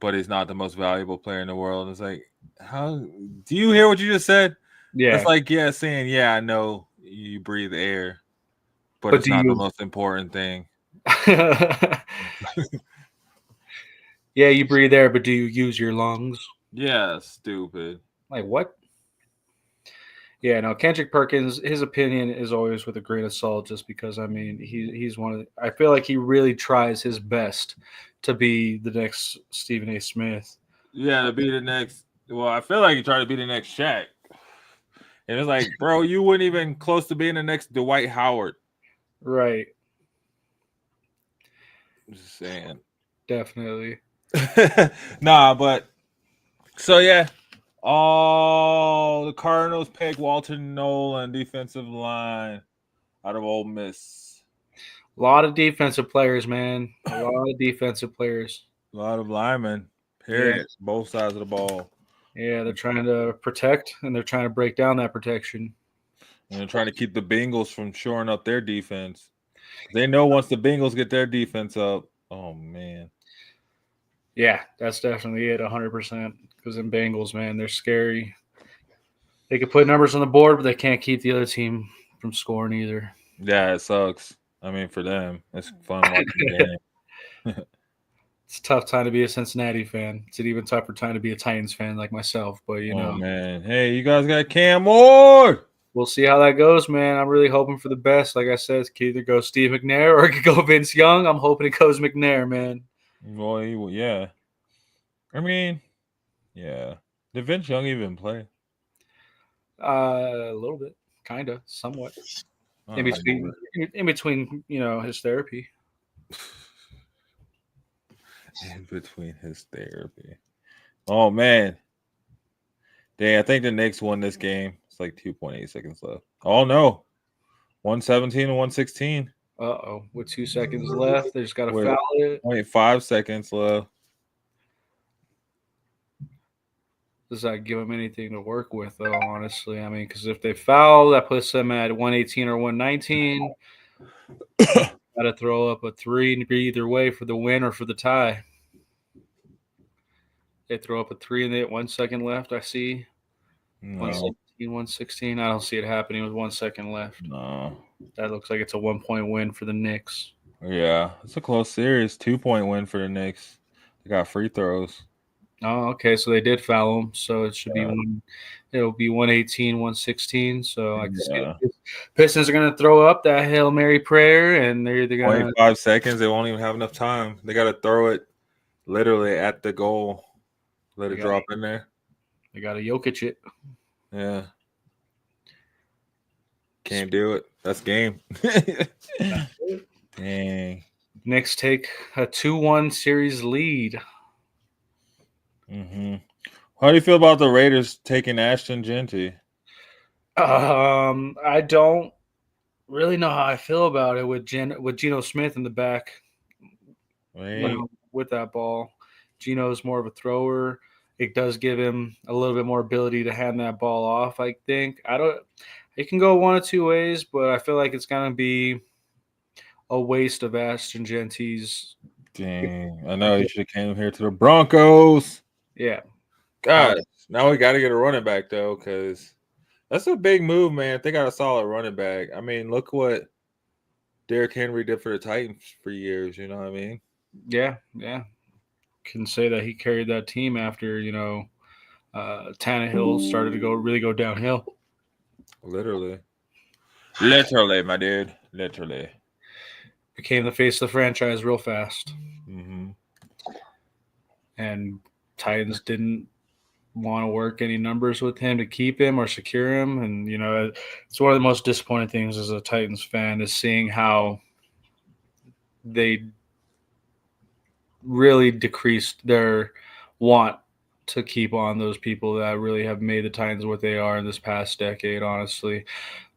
but he's not the most valuable player in the world. It's like, how do you hear what you just said? Yeah. It's like, yeah, saying, yeah, I know you breathe air, but But it's do not the you? most important thing. Yeah, you breathe air, but do you use your lungs? Yeah, stupid. Like what? Yeah, no, Kendrick Perkins, his opinion is always with a grain of salt just because I mean he's one of the, I feel like he really tries his best to be the next Stephen A. Smith. Yeah, to be the next. Well, I feel like he tried to be the next Shaq. And it's like, bro, you weren't even close to being the next Dwight Howard. Right. Just saying. Definitely. Nah, but so yeah. The Cardinals pick Walter Nolan, defensive line out of Ole Miss. A lot of defensive players, man. A lot of defensive players. A lot of linemen, period. Both sides of the ball. Yeah, they're trying to protect and they're trying to break down that protection. And they're trying to keep the Bengals from shoring up their defense. They know once the Bengals get their defense up, oh man. Yeah, that's definitely it, 100%. Because in Bengals, man, they're scary. They can put numbers on the board, but they can't keep the other team from scoring either. Yeah, it sucks. I mean, for them, it's fun watching the game. It's a tough time to be a Cincinnati fan. It's an even tougher time to be a Titans fan like myself. But, you know, man. Hey, you guys got Cam Moore. We'll see how that goes, man. I'm really hoping for the best. Like I said, it could either go Steve McNair or it could go Vince Young. I'm hoping it goes McNair, man. Well, yeah. I mean, yeah. Did Vince Young even play? A little bit, kind of, somewhat. In between, you know, his therapy. In between his therapy. Oh, man. Dang, I think the Knicks won this game. It's like 2.8 seconds left. Oh, no. 117 and 116. Uh-oh. With 2 seconds left, they just got to foul it. Wait, 5 seconds left. Does that give them anything to work with, though, honestly? I mean, because if they foul, that puts them at 118 or 119. Got to throw up a 3 either way for the win or for the tie. They throw up a 3 and they had 1 second left, I see. No. 117, 116. I don't see it happening with 1 second left. No. That looks like it's a 1-point win for the Knicks. Yeah, it's a close series. 2-point win for the Knicks. They got free throws. Oh, okay. So they did foul him. So it should be it'll be 118, 116. So I can see the Pistons are going to throw up that Hail Mary prayer, and they're either going to 5 seconds. They won't even have enough time. They got to throw it literally at the goal. Let it drop in there. They got to Jokic it. Yeah. Can't do it. That's game. Dang. Knicks take a 2-1 series lead. Mm-hmm. How do you feel about the Raiders taking Ashton Genty? I don't really know how I feel about it with Geno Smith in the back. With that ball. Geno's more of a thrower. It does give him a little bit more ability to hand that ball off, I think. It can go one of two ways, but I feel like it's going to be a waste of Ashton Genty's. Dang. I know he should have came here to the Broncos. Yeah. God, now we got to get a running back, though, because that's a big move, man. If they got a solid running back. I mean, look what Derrick Henry did for the Titans for years. You know what I mean? Yeah. Can say that he carried that team after, Tannehill started to go downhill. Literally, my dude. Literally. Became the face of the franchise real fast. Mm-hmm. And Titans didn't want to work any numbers with him to keep him or secure him. And, it's one of the most disappointing things as a Titans fan is seeing how they really decreased their want to keep on those people that really have made the Titans what they are in this past decade, honestly.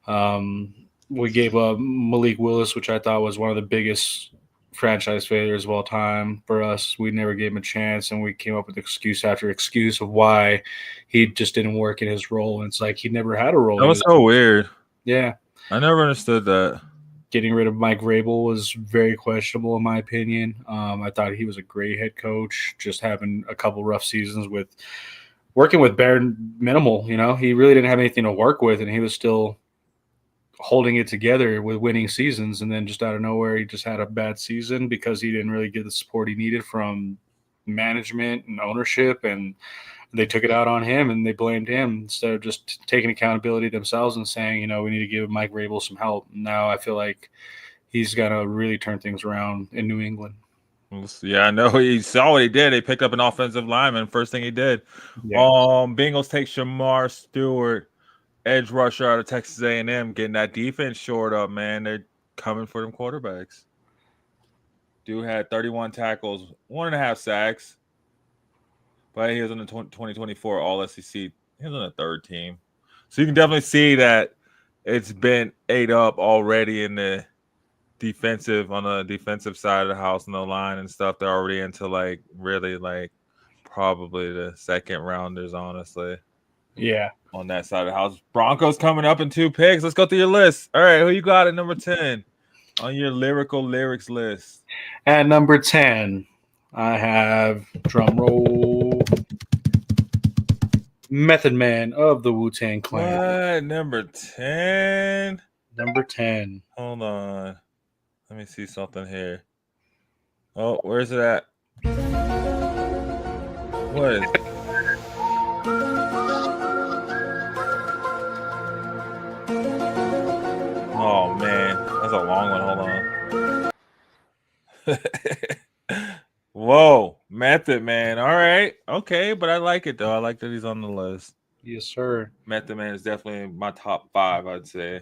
We gave up Malik Willis, which I thought was one of the biggest franchise failures of all time for us. We never gave him a chance, and we came up with excuse after excuse of why he just didn't work in his role. And it's like he never had a role. That was so weird. Yeah. I never understood that. getting rid of Mike Vrabel was very questionable in my opinion. I thought he was a great head coach, just having a couple rough seasons with working with bare minimal. He really didn't have anything to work with, and he was still holding it together with winning seasons. And then just out of nowhere, he just had a bad season because he didn't really get the support he needed from management and ownership, and they took it out on him and they blamed him instead of just taking accountability themselves and saying, we need to give Mike Vrabel some help. Now I feel like he's got to really turn things around in New England. Yeah, I know. He saw what he did. They picked up an offensive lineman. First thing he did. Yeah. Bengals take Shamar Stewart, edge rusher out of Texas A&M, getting that defense shored up, man. They're coming for them quarterbacks. Dude had 31 tackles, 1.5 sacks. But he was on the 2024 All-SEC. He was on the third team. So you can definitely see that it's been ate up already on the defensive side of the house and the line and stuff. They're already into really probably the second rounders, honestly. Yeah. On that side of the house. Broncos coming up in 2 picks. Let's go through your list. All right, who you got at number 10 on your lyrics list? At number 10, I have, drum roll, Method Man of the Wu-Tang Clan. What? Number 10? Number 10. Hold on. Let me see something here. Oh, where's it at? What is it? Oh, man. That's a long one. Hold on. Whoa. Method Man. All right. Okay, but I like it, though. I like that he's on the list. Yes, sir. Method Man is definitely my top 5, I'd say.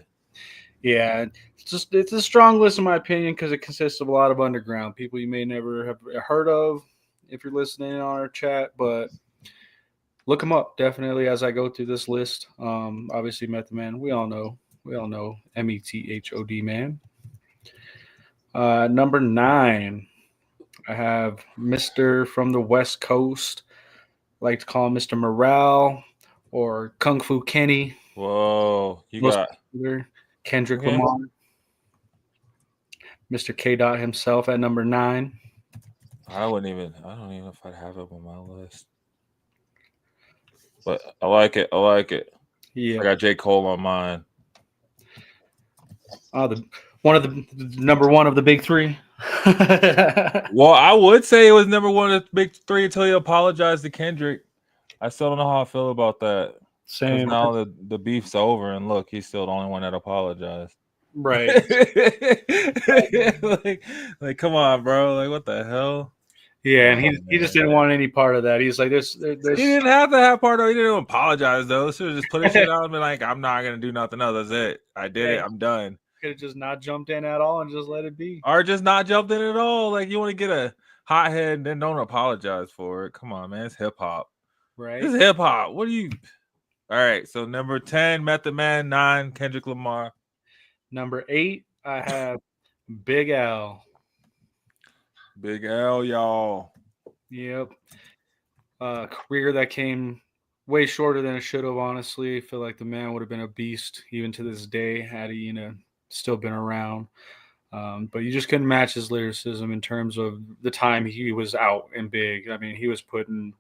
Yeah, it's a strong list in my opinion because it consists of a lot of underground people you may never have heard of if you're listening on our chat, but look them up definitely as I go through this list. Obviously, Method Man, we all know METHOD Man. Number 9, I have Mr. from the West Coast. I like to call him Mr. Morale or Kung Fu Kenny. Whoa, you got Kendrick Lamar. Mr. K. Dot himself at number 9. I don't even know if I'd have it on my list. But I like it. Yeah. I got J. Cole on mine. One of the number 1 of the big 3. Well, I would say it was number 1 of the big 3 until he apologized to Kendrick. I still don't know how I feel about that. Same. Now the beef's over, and look, he's still the only one that apologized. Right. like, come on, bro. Like, what the hell? Yeah, and he just didn't want any part of that. He's like, there's He didn't have to have part of it. He didn't apologize, though. So just put his shit out and be like, I'm not going to do nothing else. That's it. I did it. I'm done. Could have just not jumped in at all and just let it be. Or just not jumped in at all. Like, you want to get a hothead and then don't apologize for it. Come on, man. It's hip-hop. Right. It's hip-hop. What do you... All right, so number 10, Method Man. 9, Kendrick Lamar. Number 8, I have Big L. Big L, y'all. Yep. Career that came way shorter than it should have, honestly. I feel like the man would have been a beast even to this day had he, still been around. But you just couldn't match his lyricism in terms of the time he was out and big. I mean, he was putting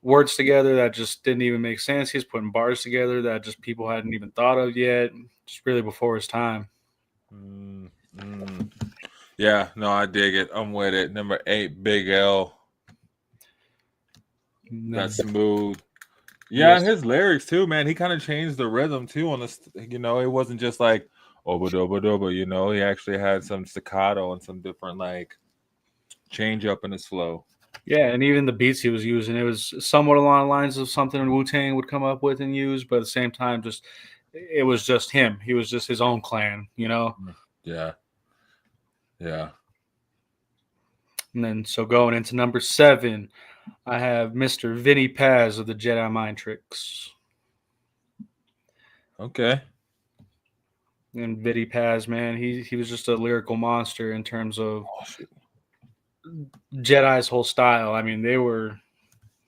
words together that just didn't even make sense. He was putting bars together that just people hadn't even thought of yet. Just really before his time. Yeah, no, I dig it. I'm with it. Number 8, Big L. That's smooth. Yeah, Yes. and his lyrics too, man. He kind of changed the rhythm too on this. It wasn't just like oba. He actually had some staccato and some different change up in his flow. Yeah, and even the beats he was using, it was somewhat along the lines of something Wu-Tang would come up with and use, but at the same time, it was just him. He was just his own clan, Yeah. And then so going into number 7, I have Mr. Vinny Paz of the Jedi Mind Tricks. Okay. And Vinny Paz, man, he was just a lyrical monster in terms of Jedi's whole style. I mean, they were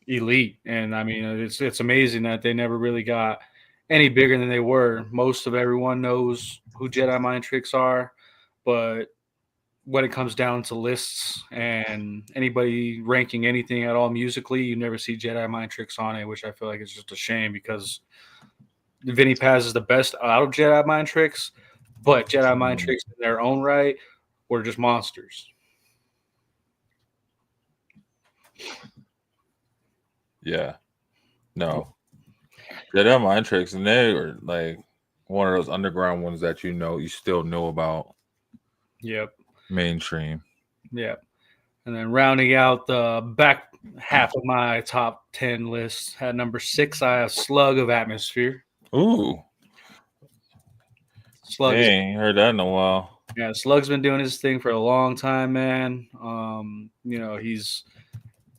elite, and I mean, it's amazing that they never really got any bigger than they were. Most of everyone knows who Jedi Mind Tricks are, but when it comes down to lists and anybody ranking anything at all musically, you never see Jedi Mind Tricks on it, which I feel like is just a shame because Vinny Paz is the best out of Jedi Mind Tricks, but Jedi Mind Tricks in their own right were just monsters. Yeah. No. Jedi Mind Tricks, and they were like one of those underground ones that you still know about. Yep. Mainstream. Yep. And then rounding out the back half of my top 10 list, at number 6, I have Slug of Atmosphere. Ooh. Slug Dang, heard that in a while. Yeah, Slug's been doing his thing for a long time, man. He's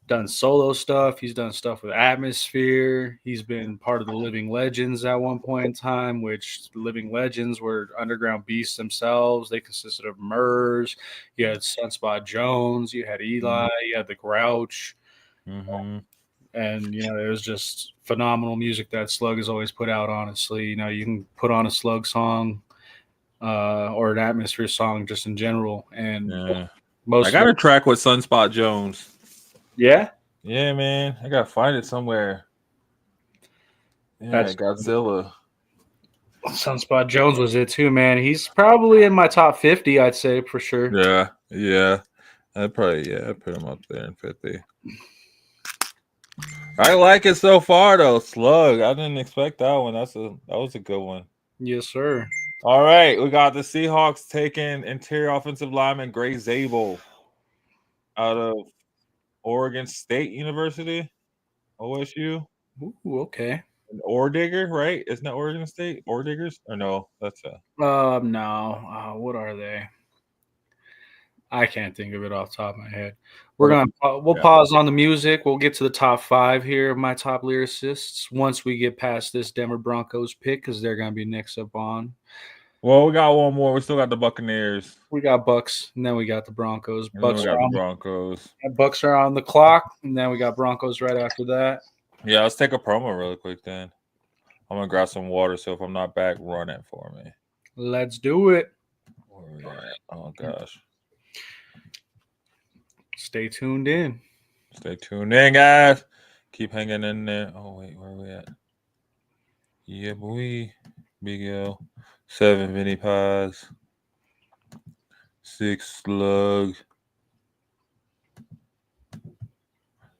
done solo stuff. He's done stuff with Atmosphere. He's been part of the Living Legends at one point in time, which the Living Legends were underground beasts themselves. They consisted of Murs. You had Sunspot Jones. You had Eli. You had the Grouch. Mm-hmm. And, it was just phenomenal music that Slug has always put out, honestly. You can put on a Slug song or an Atmosphere song just in general. And I got a track with Sunspot Jones. Yeah? Yeah, man. I got to find it somewhere. Yeah, That's Godzilla. Sunspot Jones was it too, man. He's probably in my top 50, I'd say, for sure. Yeah. I put him up there in 50. I like it so far, though. Slug. I didn't expect that one. That was a good one. Yes, sir. All right. We got the Seahawks taking interior offensive lineman Gray Zabel out of Oregon State University, OSU. Ooh, okay. An Ore Digger, right? Isn't that Oregon State? Ore Diggers? Or no? That's no. What are they? I can't think of it off the top of my head. We'll pause on the music. We'll get to the top 5 here of my top lyricists once we get past this Denver Broncos pick, because they're gonna be next up on. Well, we got one more. We still got the Buccaneers. We got Bucks, and then we got the Broncos. Bucks are on the clock, and then we got Broncos right after that. Yeah, let's take a promo really quick then. I'm gonna grab some water, so if I'm not back, run it for me. Let's do it. Where we at? Oh gosh. Stay tuned in. Stay tuned in, guys. Keep hanging in there. Oh wait, where are we at? Yeah, boy. Big L. 7 Vinny Pies. 6 Slug.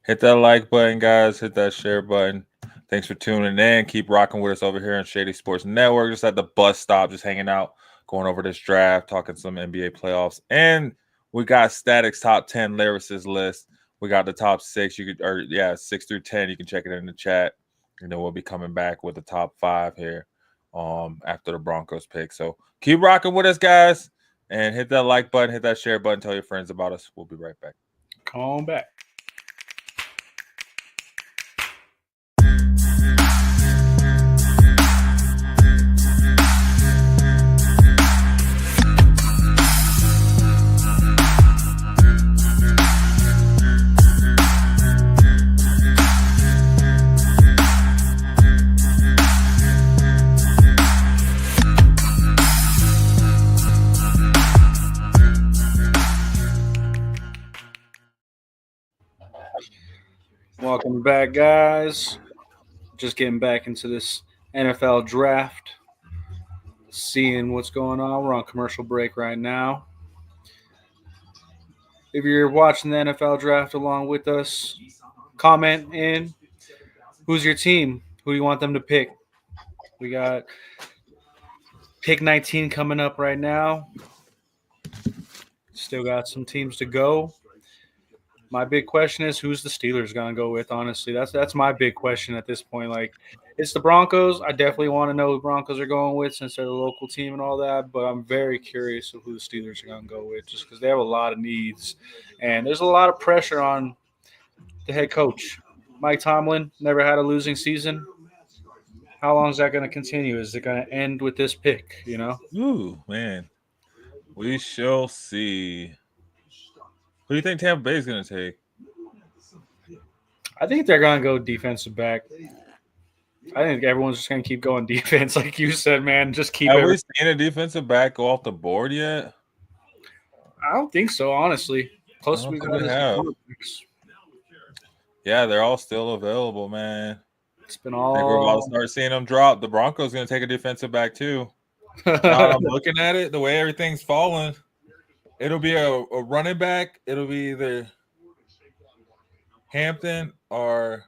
Hit that like button, guys. Hit that share button. Thanks for tuning in. Keep rocking with us over here on Shady Sports Network. Just at the bus stop, just hanging out, going over this draft, talking some NBA playoffs. And we got Statik's top 10 lyricists list. We got the top 6. 6 through 10. You can check it in the chat. And then we'll be coming back with the top 5 here after the Broncos pick. So keep rocking with us, guys. And hit that like button, hit that share button, tell your friends about us. We'll be right back. Come on back. Welcome back, guys. Just getting back into this NFL draft, seeing what's going on. We're on commercial break right now. If you're watching the NFL draft along with us, comment in. Who's your team? Who do you want them to pick? We got pick 19 coming up right now. Still got some teams to go. My big question is, who's the Steelers going to go with, honestly? That's my big question at this point. Like, it's the Broncos. I definitely want to know who the Broncos are going with since they're the local team and all that, but I'm very curious of who the Steelers are going to go with just because they have a lot of needs. And there's a lot of pressure on the head coach. Mike Tomlin never had a losing season. How long is that going to continue? Is it going to end with this pick, Ooh, man. We shall see. Who do you think Tampa Bay is going to take? I think they're going to go defensive back. I think everyone's just going to keep going defense, like you said, man. Just keep Have we seen a defensive back go off the board yet? I don't think so, honestly. Plus, I don't we think got we this have. quarterbacks. Yeah, they're all still available, man. It's been I think we're about to all. start seeing them drop. The Broncos going to take a defensive back too. Now I'm looking at it, the way everything's falling, it'll be a running back. It'll be either Hampton or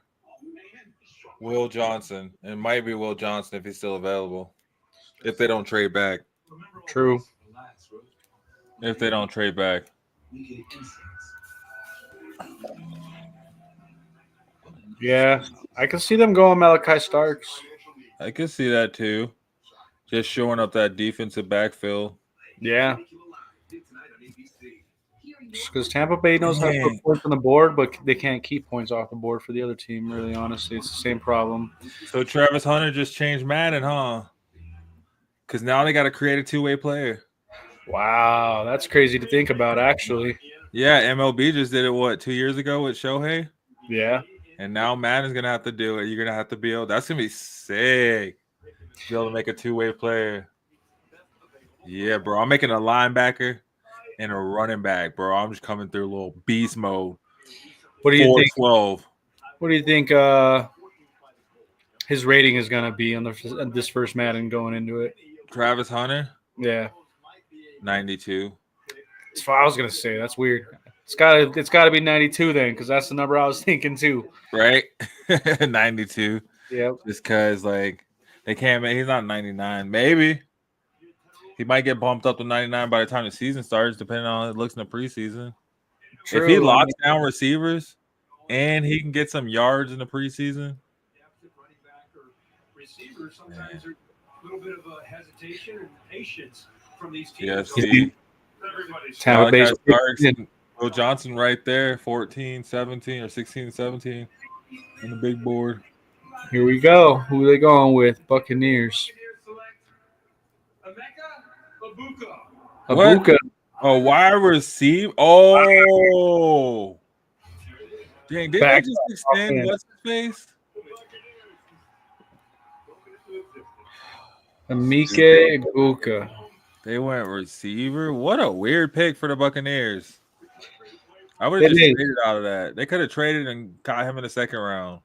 Will Johnson. It might be Will Johnson if he's still available. If they don't trade back. True. If they don't trade back. Yeah, I can see them going Malachi Starks. I can see that too. Just showing up that defensive backfield. Yeah. Because Tampa Bay knows how to put points on the board, but they can't keep points off the board for the other team, really, honestly. It's the same problem. So Travis Hunter just changed Madden, huh? Because now they got to create a two-way player. Wow, that's crazy to think about, actually. Yeah, MLB just did it, 2 years ago with Shohei? Yeah. And now Madden's going to have to do it. You're going to have to be able – that's going to be sick. To be able to make a two-way player. Yeah, bro. I'm making a linebacker and a running back, bro. I'm just coming through a little beast mode. What do you think? 12. What do you think his rating is going to be on this first Madden going into it? Travis Hunter? Yeah. 92. That's what I was going to say. That's weird. It's got to be 92 then, because that's the number I was thinking too. Right? 92. Yep. Just because, they can't – he's not 99. Maybe. He might get bumped up to 99 by the time the season starts, depending on how it looks in the preseason. True. If he locks down receivers and he can get some yards in the preseason. Receivers sometimes are a little bit of a hesitation and patience from these teams. Yeah, see. Tampa Bay Will Johnson right there, 14, 17, or 16, 17 on the big board. Here we go. Who are they going with? Buccaneers. Abuka. Oh, wide receiver. Oh. Dang, did they just extend what's his face? Emeka Abuka. They went receiver. What a weird pick for the Buccaneers. I would have just traded out of that. They could have traded and got him in the second round.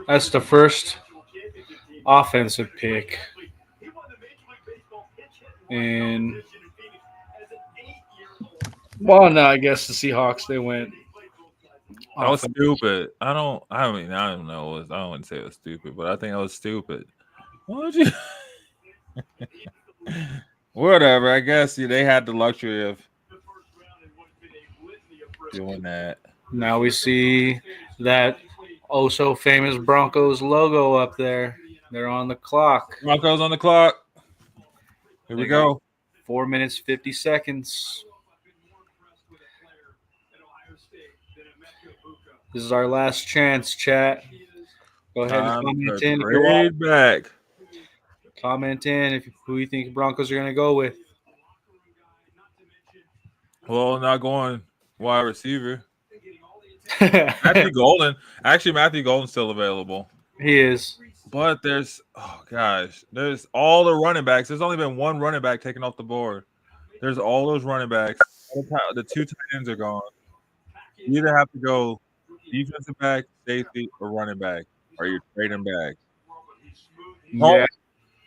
That's the first offensive pick. And no, I guess the Seahawks, they went. That was stupid. I don't know. I wouldn't say it was stupid, but I think it was stupid. Why would you? Whatever. I guess they had the luxury of doing that. Now we see that so famous Broncos logo up there. They're on the clock. Broncos on the clock. Here we go. 4 minutes, 50 seconds. This is our last chance, chat. Go ahead and comment in. Trade back. Comment in who you think the Broncos are going to go with. Well, not going wide receiver. Matthew Golden. Actually, Matthew Golden's still available. He is. But there's all the running backs. There's only been one running back taken off the board. There's all those running backs. The two tight ends are gone. You either have to go defensive back, safety, or running back, or you're trading back.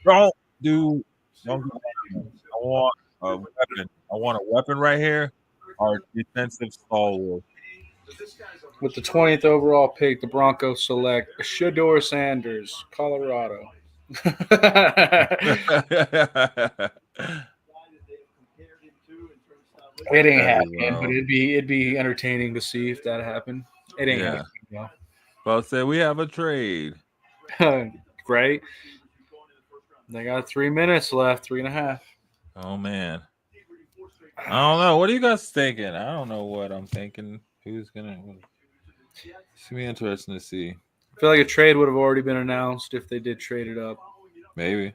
Don't do. I want a weapon. I want a weapon right here. Our defensive stalwart. With the 20th overall pick, the Broncos select Shedeur Sanders, Colorado. It ain't happening, but it'd be entertaining to see if that happened. It ain't happening, though. Well, say we have a trade. Right? They got 3 minutes left, 3.5. Oh man. I don't know. What are you guys thinking? I don't know what I'm thinking. Who's gonna? It's gonna be interesting to see. I feel like a trade would have already been announced if they did trade it up. Maybe.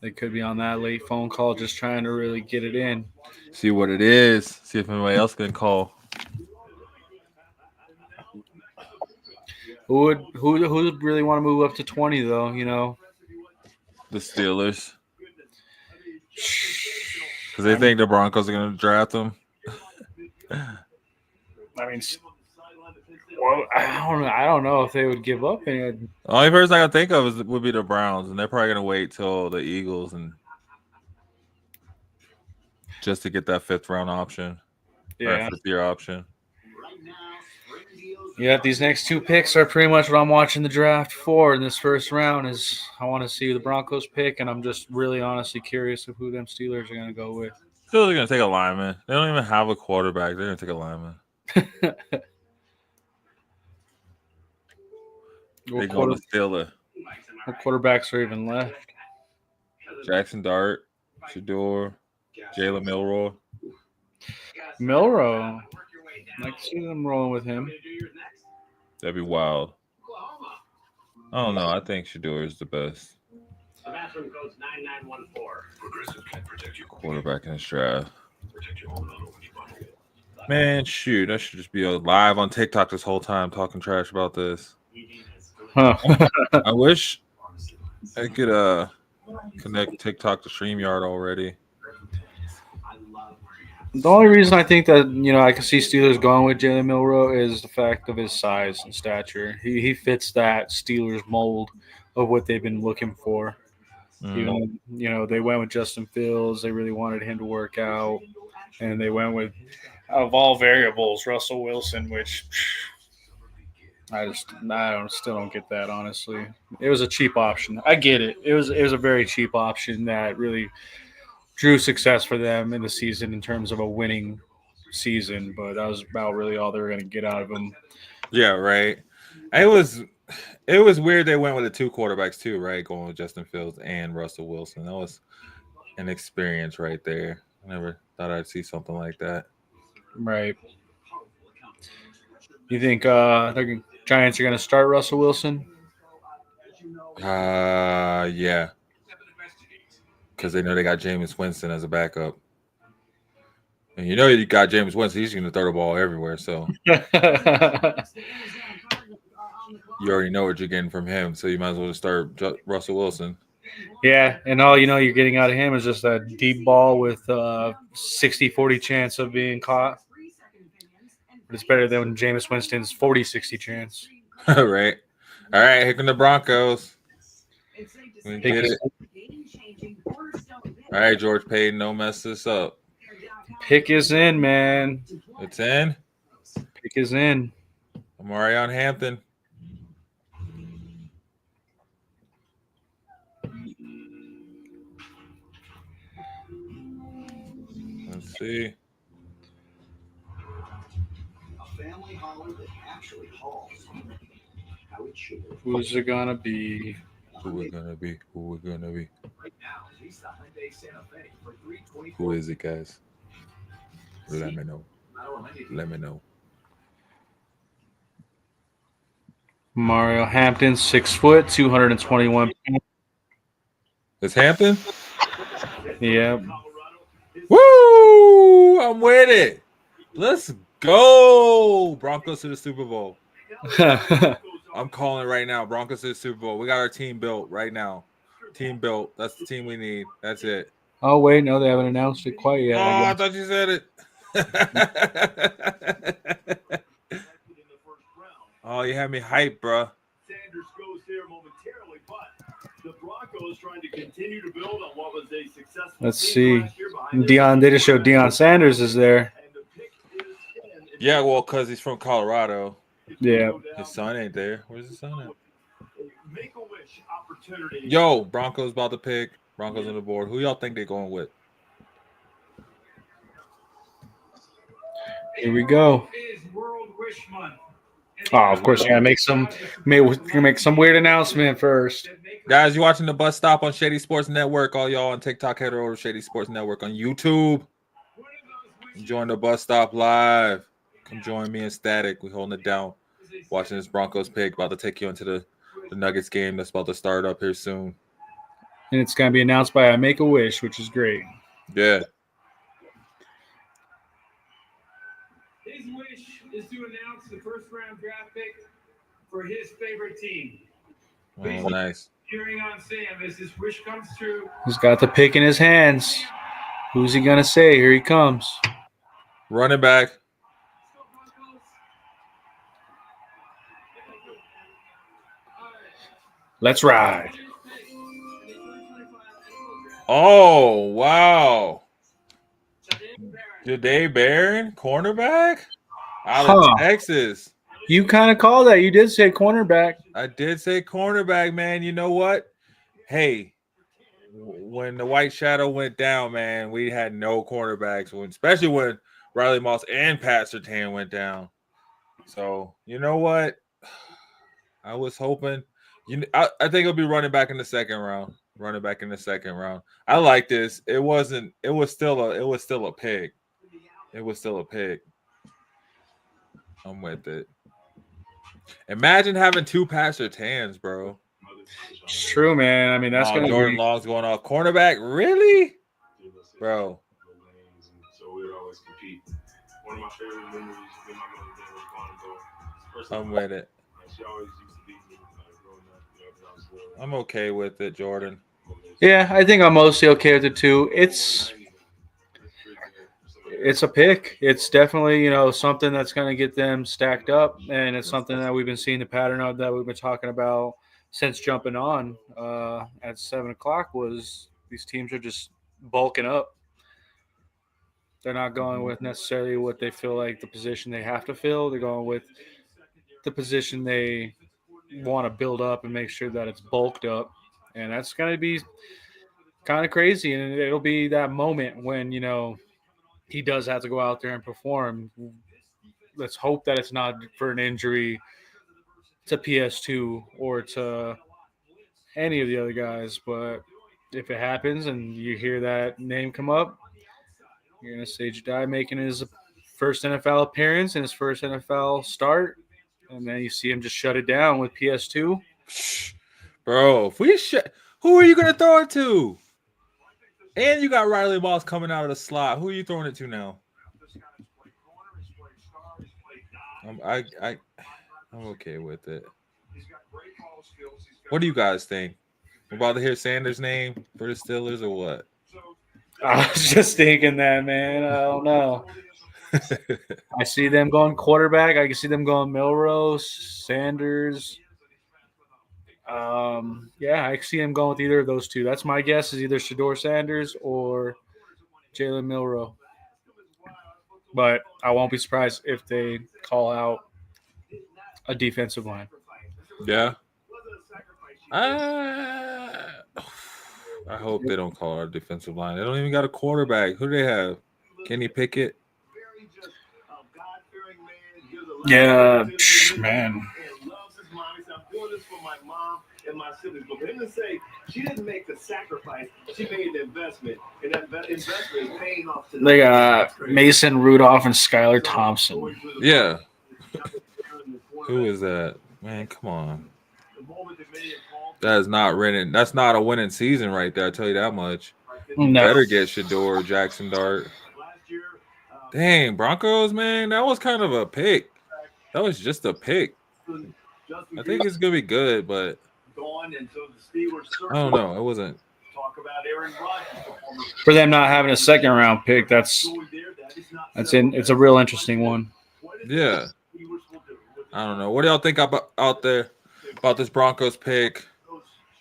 They could be on that late phone call just trying to really get it in. See what it is. See if anybody else can call. Who would really want to move up to 20 though? The Steelers. Because they think the Broncos are going to draft them. I mean, well, I don't know if they would give up any. The only person I can think of would be the Browns, and they're probably going to wait till the Eagles and just to get that 5th round option. Yeah. Or 5th year option. Yeah, these next 2 picks are pretty much what I'm watching the draft for in this first round. Is I want to see the Broncos pick, and I'm just really honestly curious of who them Steelers are going to go with. Steelers are going to take a lineman. They don't even have a quarterback. They're going to take a lineman. They go to Steelers. What quarterbacks are even left? Jackson Dart, Shador, Jalen Milroy. Milroy. I can see them rolling with him. That'd be wild. I don't know. I think Shador is the best quarterback in this draft. Man, shoot. I should just be live on TikTok this whole time talking trash about this. Huh. I wish I could connect TikTok to StreamYard already. The only reason I think that I can see Steelers going with Jalen Milroy is the fact of his size and stature. He fits that Steelers mold of what they've been looking for. Even they went with Justin Fields. They really wanted him to work out, and they went with, of all variables, Russell Wilson, which I still don't get that, honestly. It was a cheap option. I get it. It was a very cheap option that really drew success for them in the season in terms of a winning season, but that was about really all they were going to get out of them. Yeah, right. It was weird they went with the 2 quarterbacks too, right? Going with Justin Fields and Russell Wilson. That was an experience right there. I never thought I'd see something like that. Right. You think the Giants are going to start Russell Wilson? Yeah. Because they know they got Jameis Winston as a backup. And you got Jameis Winston, he's going to throw the ball everywhere. So you already know what you're getting from him. So you might as well just start Russell Wilson. Yeah, and all you're getting out of him is just a deep ball with 60-40 chance of being caught. But it's better than Jameis Winston's 40-60 chance. Right. All right, here come the Broncos. We get it. All right, George Payton, don't mess this up. Pick is in, man. It's in? Pick is in. Amari on Hampton. Let's see. Who's it gonna be? Who it gonna be? Who is it, guys? Let me know. Mario Hampton, 6 foot, 221 pounds. It's Hampton? Yeah. Woo! I'm with it. Let's go. Broncos to the Super Bowl. I'm calling it right now. Broncos to the Super Bowl. We got our team built right now. Team built. That's the team we need. That's it. Oh, wait. No, they haven't announced it quite yet. Oh, I thought you said it. Oh, you had me hyped, bro. Sanders goes there momentarily, but the Broncos trying to continue to build on what was a successful. Let's see. They just showed Deion Sanders is there. Yeah, well, because he's from Colorado. Yeah. His son ain't there. Where's his son at? Yo, Broncos about to pick. Broncos on the board. Who y'all think they're going with? Here we go. Oh, of course, you gotta make some weird announcement first. Guys, you watching the bus stop on Shady Sports Network. All y'all on TikTok, head over to Shady Sports Network on YouTube. Join the bus stop live. Come join me and Statik. We holding it down. Watching this Broncos pick. About to take you into the Nuggets game that's about to start up here soon. And it's gonna be announced by I Make a Wish, which is great. Yeah. His wish is to announce the first round draft pick for his favorite team. Oh, nice. Cheering on Sam as his wish comes true. He's got the pick in his hands. Who's he going to say? Here he comes. Running back. Let's ride. Oh, wow. Ja'Day Barron, cornerback? Out of Texas. You kind of called that. You did say cornerback. I did say cornerback, man. You know what? Hey, when the White Shadow went down, man, we had no cornerbacks, especially when Riley Moss and Pat Surtain went down. So, you know what? I was hoping I think it'll be running back in the second round. Running back in the second round. I like this. It was still a pick. It was still a pick. I'm with it. Imagine having two Pat Surtains, bro. It's true, man. I mean, that's going to Jordan Long's going off cornerback. Really? Bro. So we would always compete. One of my favorite memories with my mother was I'm with it. she always used to beat me growing up. I'm okay with it, Jordan. Yeah, I think I'm mostly okay with it too. It's a pick. It's definitely, something that's going to get them stacked up, and it's something that we've been seeing the pattern of that we've been talking about since jumping on at 7 o'clock was these teams are just bulking up. They're not going with necessarily what they feel like the position they have to fill. They're going with the position they want to build up and make sure that it's bulked up. And that's going to be kind of crazy. And it'll be that moment when, he does have to go out there and perform. Let's hope that it's not for an injury to PS2 or to any of the other guys. But if it happens and you hear that name come up, you're going to say Ja'Day making his first NFL appearance and his first NFL start. And then you see him just shut it down with PS2. Bro, who are you going to throw it to? And you got Riley Moss coming out of the slot. Who are you throwing it to now? I'm okay with it. What do you guys think? We're about to hear Sanders' name for the Steelers or what? I was just thinking that, man. I don't know. I see them going quarterback. I can see them going Milrose, Sanders. Yeah, I see him going with either of those two. That's my guess is either Shedeur Sanders or Jalen Milroe. But I won't be surprised if they call out a defensive line. Yeah. I hope they don't call our defensive line. They don't even got a quarterback. Who do they have? Kenny Pickett? Yeah, man. And my siblings, but for him to say she didn't make the sacrifice, she made the investment, and that investment is paying off. They got Mason Rudolph and Skylar Thompson. Yeah. Who is that? Man, come on. That is not winning. That's not a winning season right there. I tell you that much. No. Better get Shedeur, Jackson Dart. Dang, Broncos, man, that was kind of a pick. That was just a pick. I think it's gonna be good, but I don't know. It wasn't. For them not having a second round pick, it's a real interesting one. Yeah. I don't know. What do y'all think about this Broncos pick?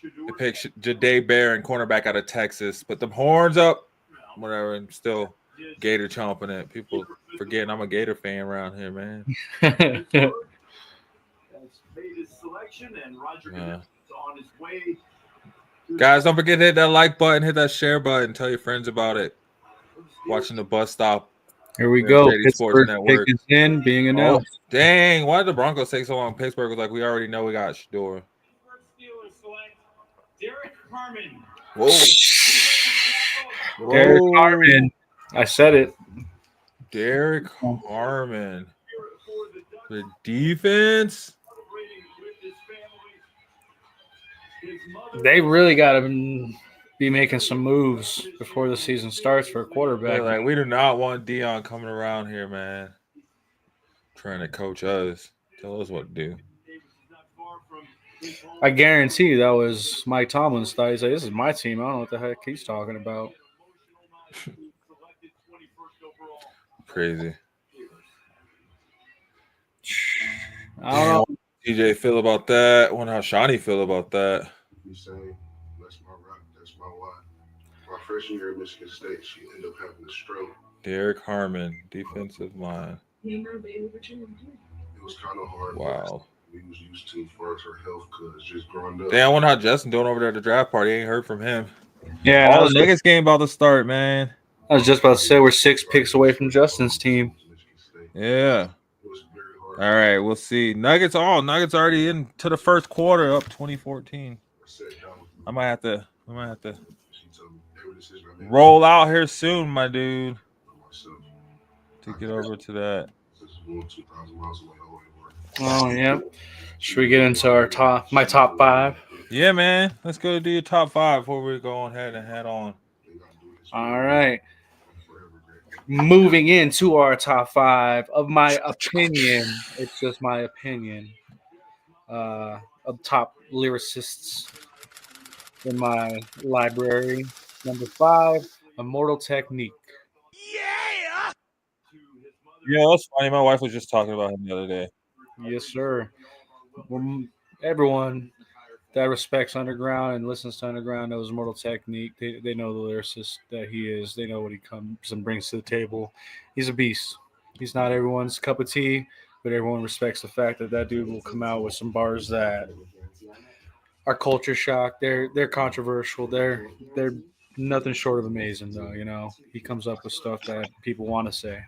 They picked Ja'Day Barron, cornerback out of Texas. Put them horns up, whatever, and still Gator chomping it. People forgetting I'm a Gator fan around here, man. Guys, don't forget to hit that like button, hit that share button, tell your friends about it. Watching the bus stop. Here we go. Shady Sports Network. Pick is in, being announced. Oh, dang, why did the Broncos take so long? Pittsburgh was like, we already know we got Shedeur. Derek Harmon. Whoa. Derek Harmon. I said it. Derek Harmon. The defense. They really got to be making some moves before the season starts for a quarterback. Like, we do not want Dion coming around here, man. Trying to coach us. Tell us what to do. I guarantee you that was Mike Tomlin's thought. He's like, "This is my team. I don't know what the heck he's talking about." Crazy. I don't know. TJ feel about that. I wonder how Shawnee feel about that. You say that's my rock, that's my why. My freshman year at Michigan State, she ended up having a stroke. Derek Harmon, defensive line. It was kind of hard. Wow. We was used to for her health because just growing up. Damn, I wonder how Justin doing over there at the draft party. Ain't heard from him. Yeah, All the Nuggets game about to start, man. I was just about to say we're 6 picks away from Justin's team. Yeah. All right, we'll see. Nuggets already into the first quarter, up 2014. I might have to roll out here soon, my dude, to get over to that. Oh yeah. Should we get into my top 5? Yeah, man. Let's go do your top 5 before we go ahead and head on. All right. Moving into our top 5 of my opinion, it's just my opinion, of top lyricists in my library. Number 5, Immortal Technique. Yeah, that's funny. My wife was just talking about him the other day. Yes, sir. Everyone that respects Underground and listens to Underground knows Immortal Technique. They know the lyricist that he is. They know what he comes and brings to the table. He's a beast. He's not everyone's cup of tea, but everyone respects the fact that dude will come out with some bars that are culture shock. They're controversial. They're nothing short of amazing, though. You know, he comes up with stuff that people want to say.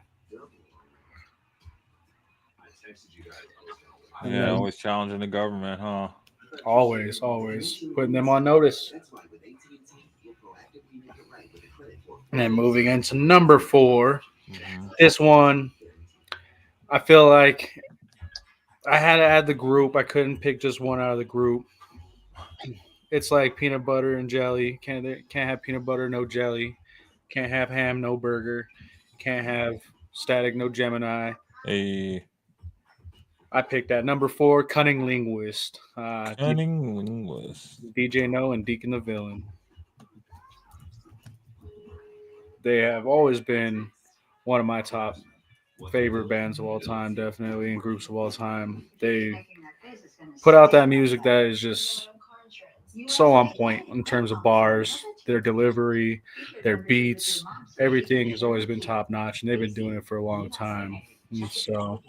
Yeah, always challenging the government, huh? Always putting them on notice. And then moving into number 4, This one, I feel like I had to add the group. I couldn't pick just one out of the group. It's like peanut butter and jelly. Can't have peanut butter, no jelly. Can't have ham, no burger. Can't have Statik, no Gemini. Hey. I picked that. Number 4, Cunning Linguist. Linguist. DJ No and Deacon the Villain. They have always been one of my top favorite bands of all time, definitely, and groups of all time. They put out that music that is just so on point in terms of bars, their delivery, their beats. Everything has always been top notch, and they've been doing it for a long time. And so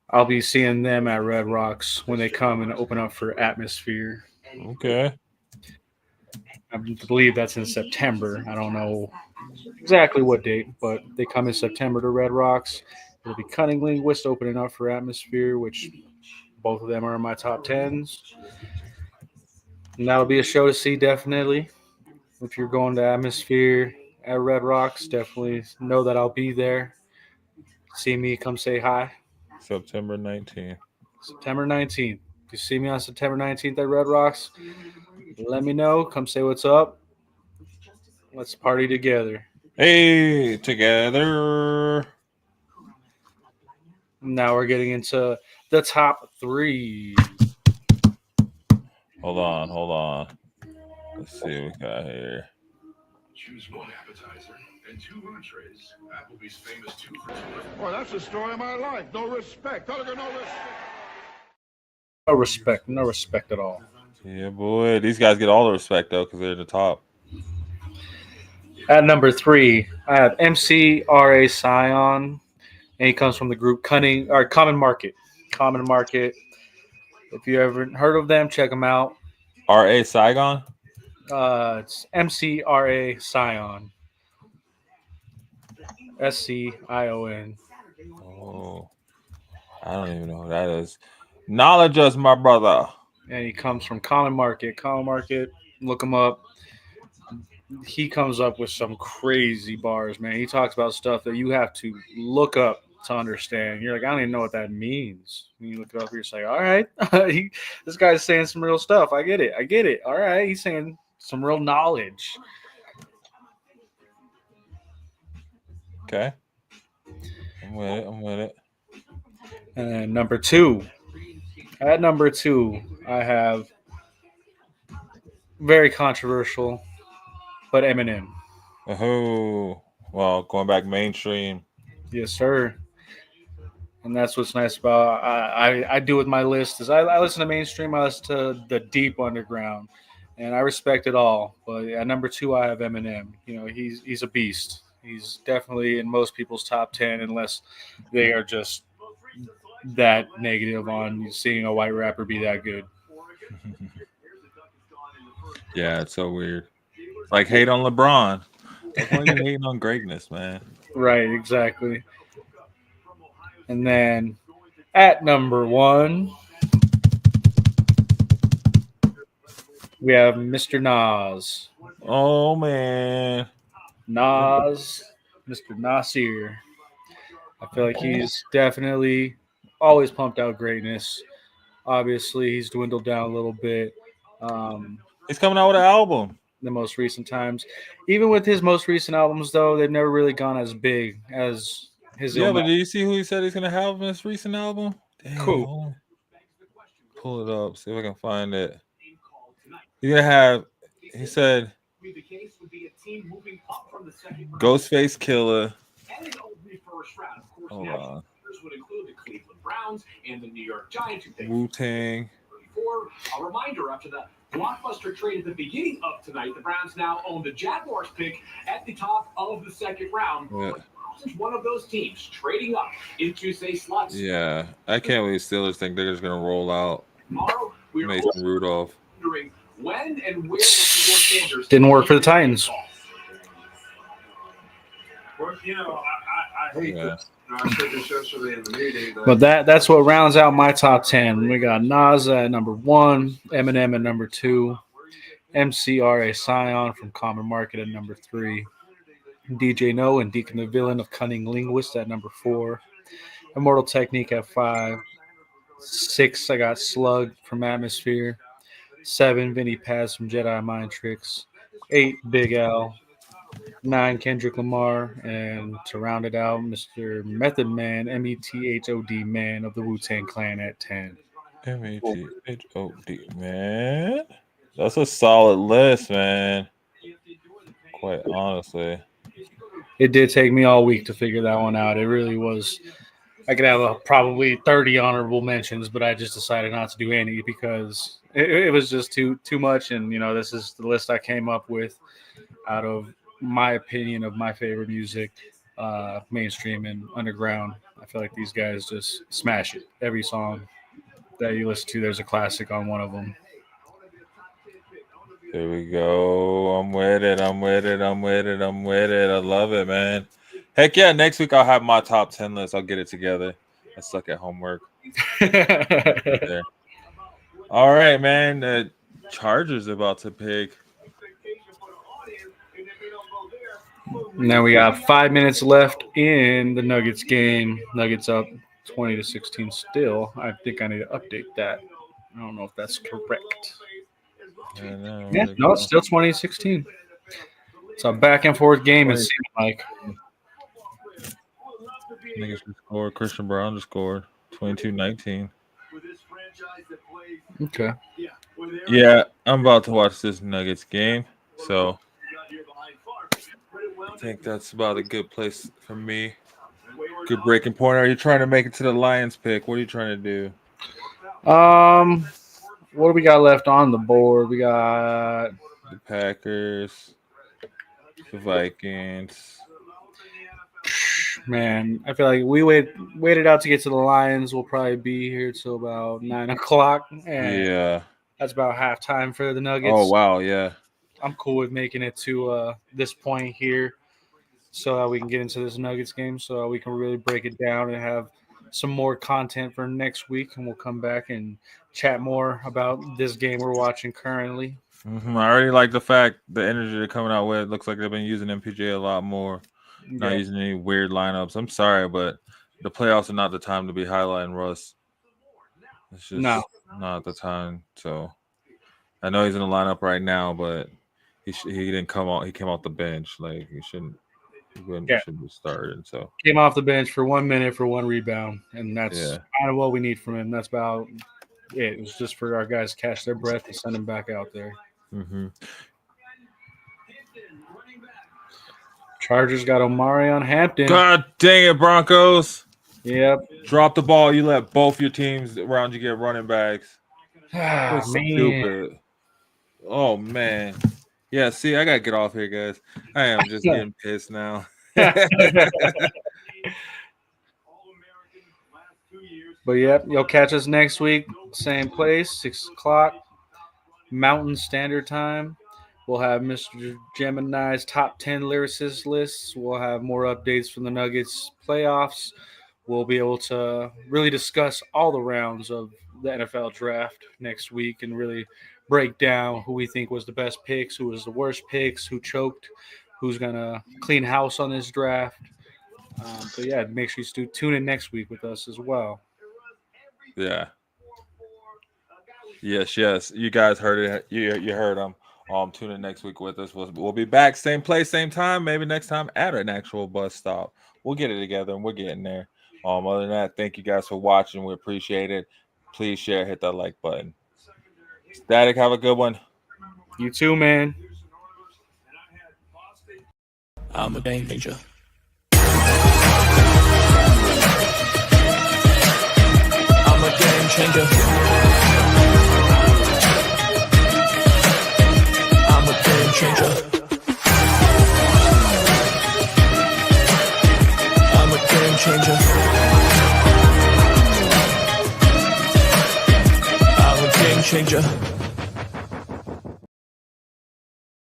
I'll be seeing them at Red Rocks when they come and open up for Atmosphere. Okay. I believe that's in September. I don't know exactly what date, but they come in September to Red Rocks. It'll be Cunning Linguist opening up for Atmosphere, which both of them are in my top 10s. And that'll be a show to see, definitely. If you're going to Atmosphere at Red Rocks, definitely know that I'll be there. See me, come say hi. September 19th. September 19th. If you see me on September 19th at Red Rocks, let me know. Come say what's up. Let's party together. Hey, together. Now we're getting into the top 3. Hold on. Let's see what we got here. Choose one appetizer and 2 entrees. Applebee's famous 2 for $2. Boy, that's the story of my life. No respect. No respect. No respect at all. Yeah, boy. These guys get all the respect, though, because they're at the top. At number 3, I have MCRA Scion, and he comes from the group Common Market. Common Market. If you ever heard of them, check them out. R.A. Saigon? It's MCRA Scion. SCION. Oh, I don't even know who that is. Knowledge us, my brother. And he comes from Common Market. Common Market, look him up. He comes up with some crazy bars, man. He talks about stuff that you have to look up to understand. You're like, I don't even know what that means. When you look it up, you're just like, all right, this guy's saying some real stuff. I get it. All right, he's saying some real knowledge. Okay. I'm with it. And number 2. At number 2, I have very controversial, but Eminem. Oh, well, going back mainstream. Yes, sir. And that's what's nice about I do with my list is I listen to mainstream, I listen to the deep underground, and I respect it all. But at number 2, I have Eminem. You know, he's a beast. He's definitely in most people's top 10, unless they are just that negative on seeing a white rapper be that good. Yeah, it's so weird. Like hate on LeBron. Like, why are you hating on greatness, man? Right, exactly. And then at number 1, we have Mr. Nas. Oh man. Nas, Mr. Nasir. I feel like he's definitely always pumped out greatness. Obviously, he's dwindled down a little bit. He's coming out with an album. The most recent times, even with his most recent albums, though, they've never really gone as big as his. Yeah, but do you see who he said he's gonna have in this recent album? Dang, Cool. Pull it up, see if I can find it. He's gonna have. He said Ghostface Killer. Hold on. Would include the Cleveland Browns and the New York Giants. Wu-Tang. A reminder, after the blockbuster trade at the beginning of tonight, the Browns now own the Jaguars pick at the top of the second round. Yeah. One of those teams trading up into, say, slots. Yeah, I can't believe Steelers think they're just gonna roll out Tomorrow, we're Mason Rudolph. wondering when and where Sanders didn't work for the Titans. Well, you know, I hate this. I said this yesterday in the meeting. But that's what rounds out my top 10. We got Nas at number 1, Eminem at number 2, MCRA Scion from Common Market at number 3, DJ No and Deacon the Villain of Cunning Linguist at number 4, Immortal Technique at 5, 6 I got Slug from Atmosphere, 7 Vinny Paz from Jedi Mind Tricks, 8 Big L, 9 Kendrick Lamar, and to round it out, Mr. Method Man, METHOD Man of the Wu-Tang Clan at 10. METHOD, man. That's a solid list, man. Quite honestly. It did take me all week to figure that one out. It really was. I could have probably 30 honorable mentions, but I just decided not to do any because it was just too much. And, you know, this is the list I came up with out of my opinion of my favorite music, mainstream and underground. I feel like these guys just smash it. Every song that you listen to, there's a classic on one of them. There we go. I'm with it. I love it, man. Heck yeah, next week I'll have my top 10 list. I'll get it together. I suck at homework. All right, man. The Chargers about to pick. Now we got 5 minutes left in the Nuggets game. Nuggets up 20-16 still. I think I need to update that. I don't know if that's correct. Yeah, no, it's still 20-16. It's a back and forth game, it seems like. Niggas just scored. Christian Brown just scored 22-19. Okay. Yeah, I'm about to watch this Nuggets game, so I think that's about a good place for me. Good breaking point. Are you trying to make it to the Lions pick? What are you trying to do? What do we got left on the board? We got the Packers, the Vikings. Man, I feel like we waited out to get to the Lions. We'll probably be here till about 9 o'clock. And yeah, that's about halftime for the Nuggets. Oh wow, yeah. I'm cool with making it to this point here, so that we can get into this Nuggets game, so that we can really break it down and have some more content for next week, and we'll come back and chat more about this game we're watching currently. I already like the fact the energy they're coming out with. Looks like they've been using MPJ a lot more. Not using any weird lineups. I'm sorry, but the playoffs are not the time to be highlighting Russ. It's just not the time. So I know he's in the lineup right now, but he didn't come out. He came off the bench. Like he shouldn't. He shouldn't be started. So came off the bench for 1 minute for 1 rebound, and that's kind of what we need from him. That's about it was just for our guys to catch their breath and send them back out there. Mm-hmm. Chargers got Omarion Hampton. God dang it, Broncos. Yep. Drop the ball. You let both your teams around you get running backs. That's stupid. Oh, man. Yeah, see, I got to get off here, guys. I am just getting pissed now. But, yep, you'll catch us next week. Same place, 6 o'clock, Mountain Standard Time. We'll have Mr. Gemini's top 10 lyricist lists. We'll have more updates from the Nuggets playoffs. We'll be able to really discuss all the rounds of the NFL draft next week and really break down who we think was the best picks, who was the worst picks, who choked, who's going to clean house on this draft. So, yeah, make sure you tune in next week with us as well. Yeah. Yes. You guys heard it. You heard them. Tune in next week with us. We'll be back, same place, same time. Maybe next time at an actual bus stop. We'll get it together, and we're getting there. Other than that, thank you guys for watching. We appreciate it. Please share, hit that like button. Statik, have a good one. You too, man. I'm a game changer. I'm a game changer. I'm a game changer. I'm a game changer. I'm a game changer.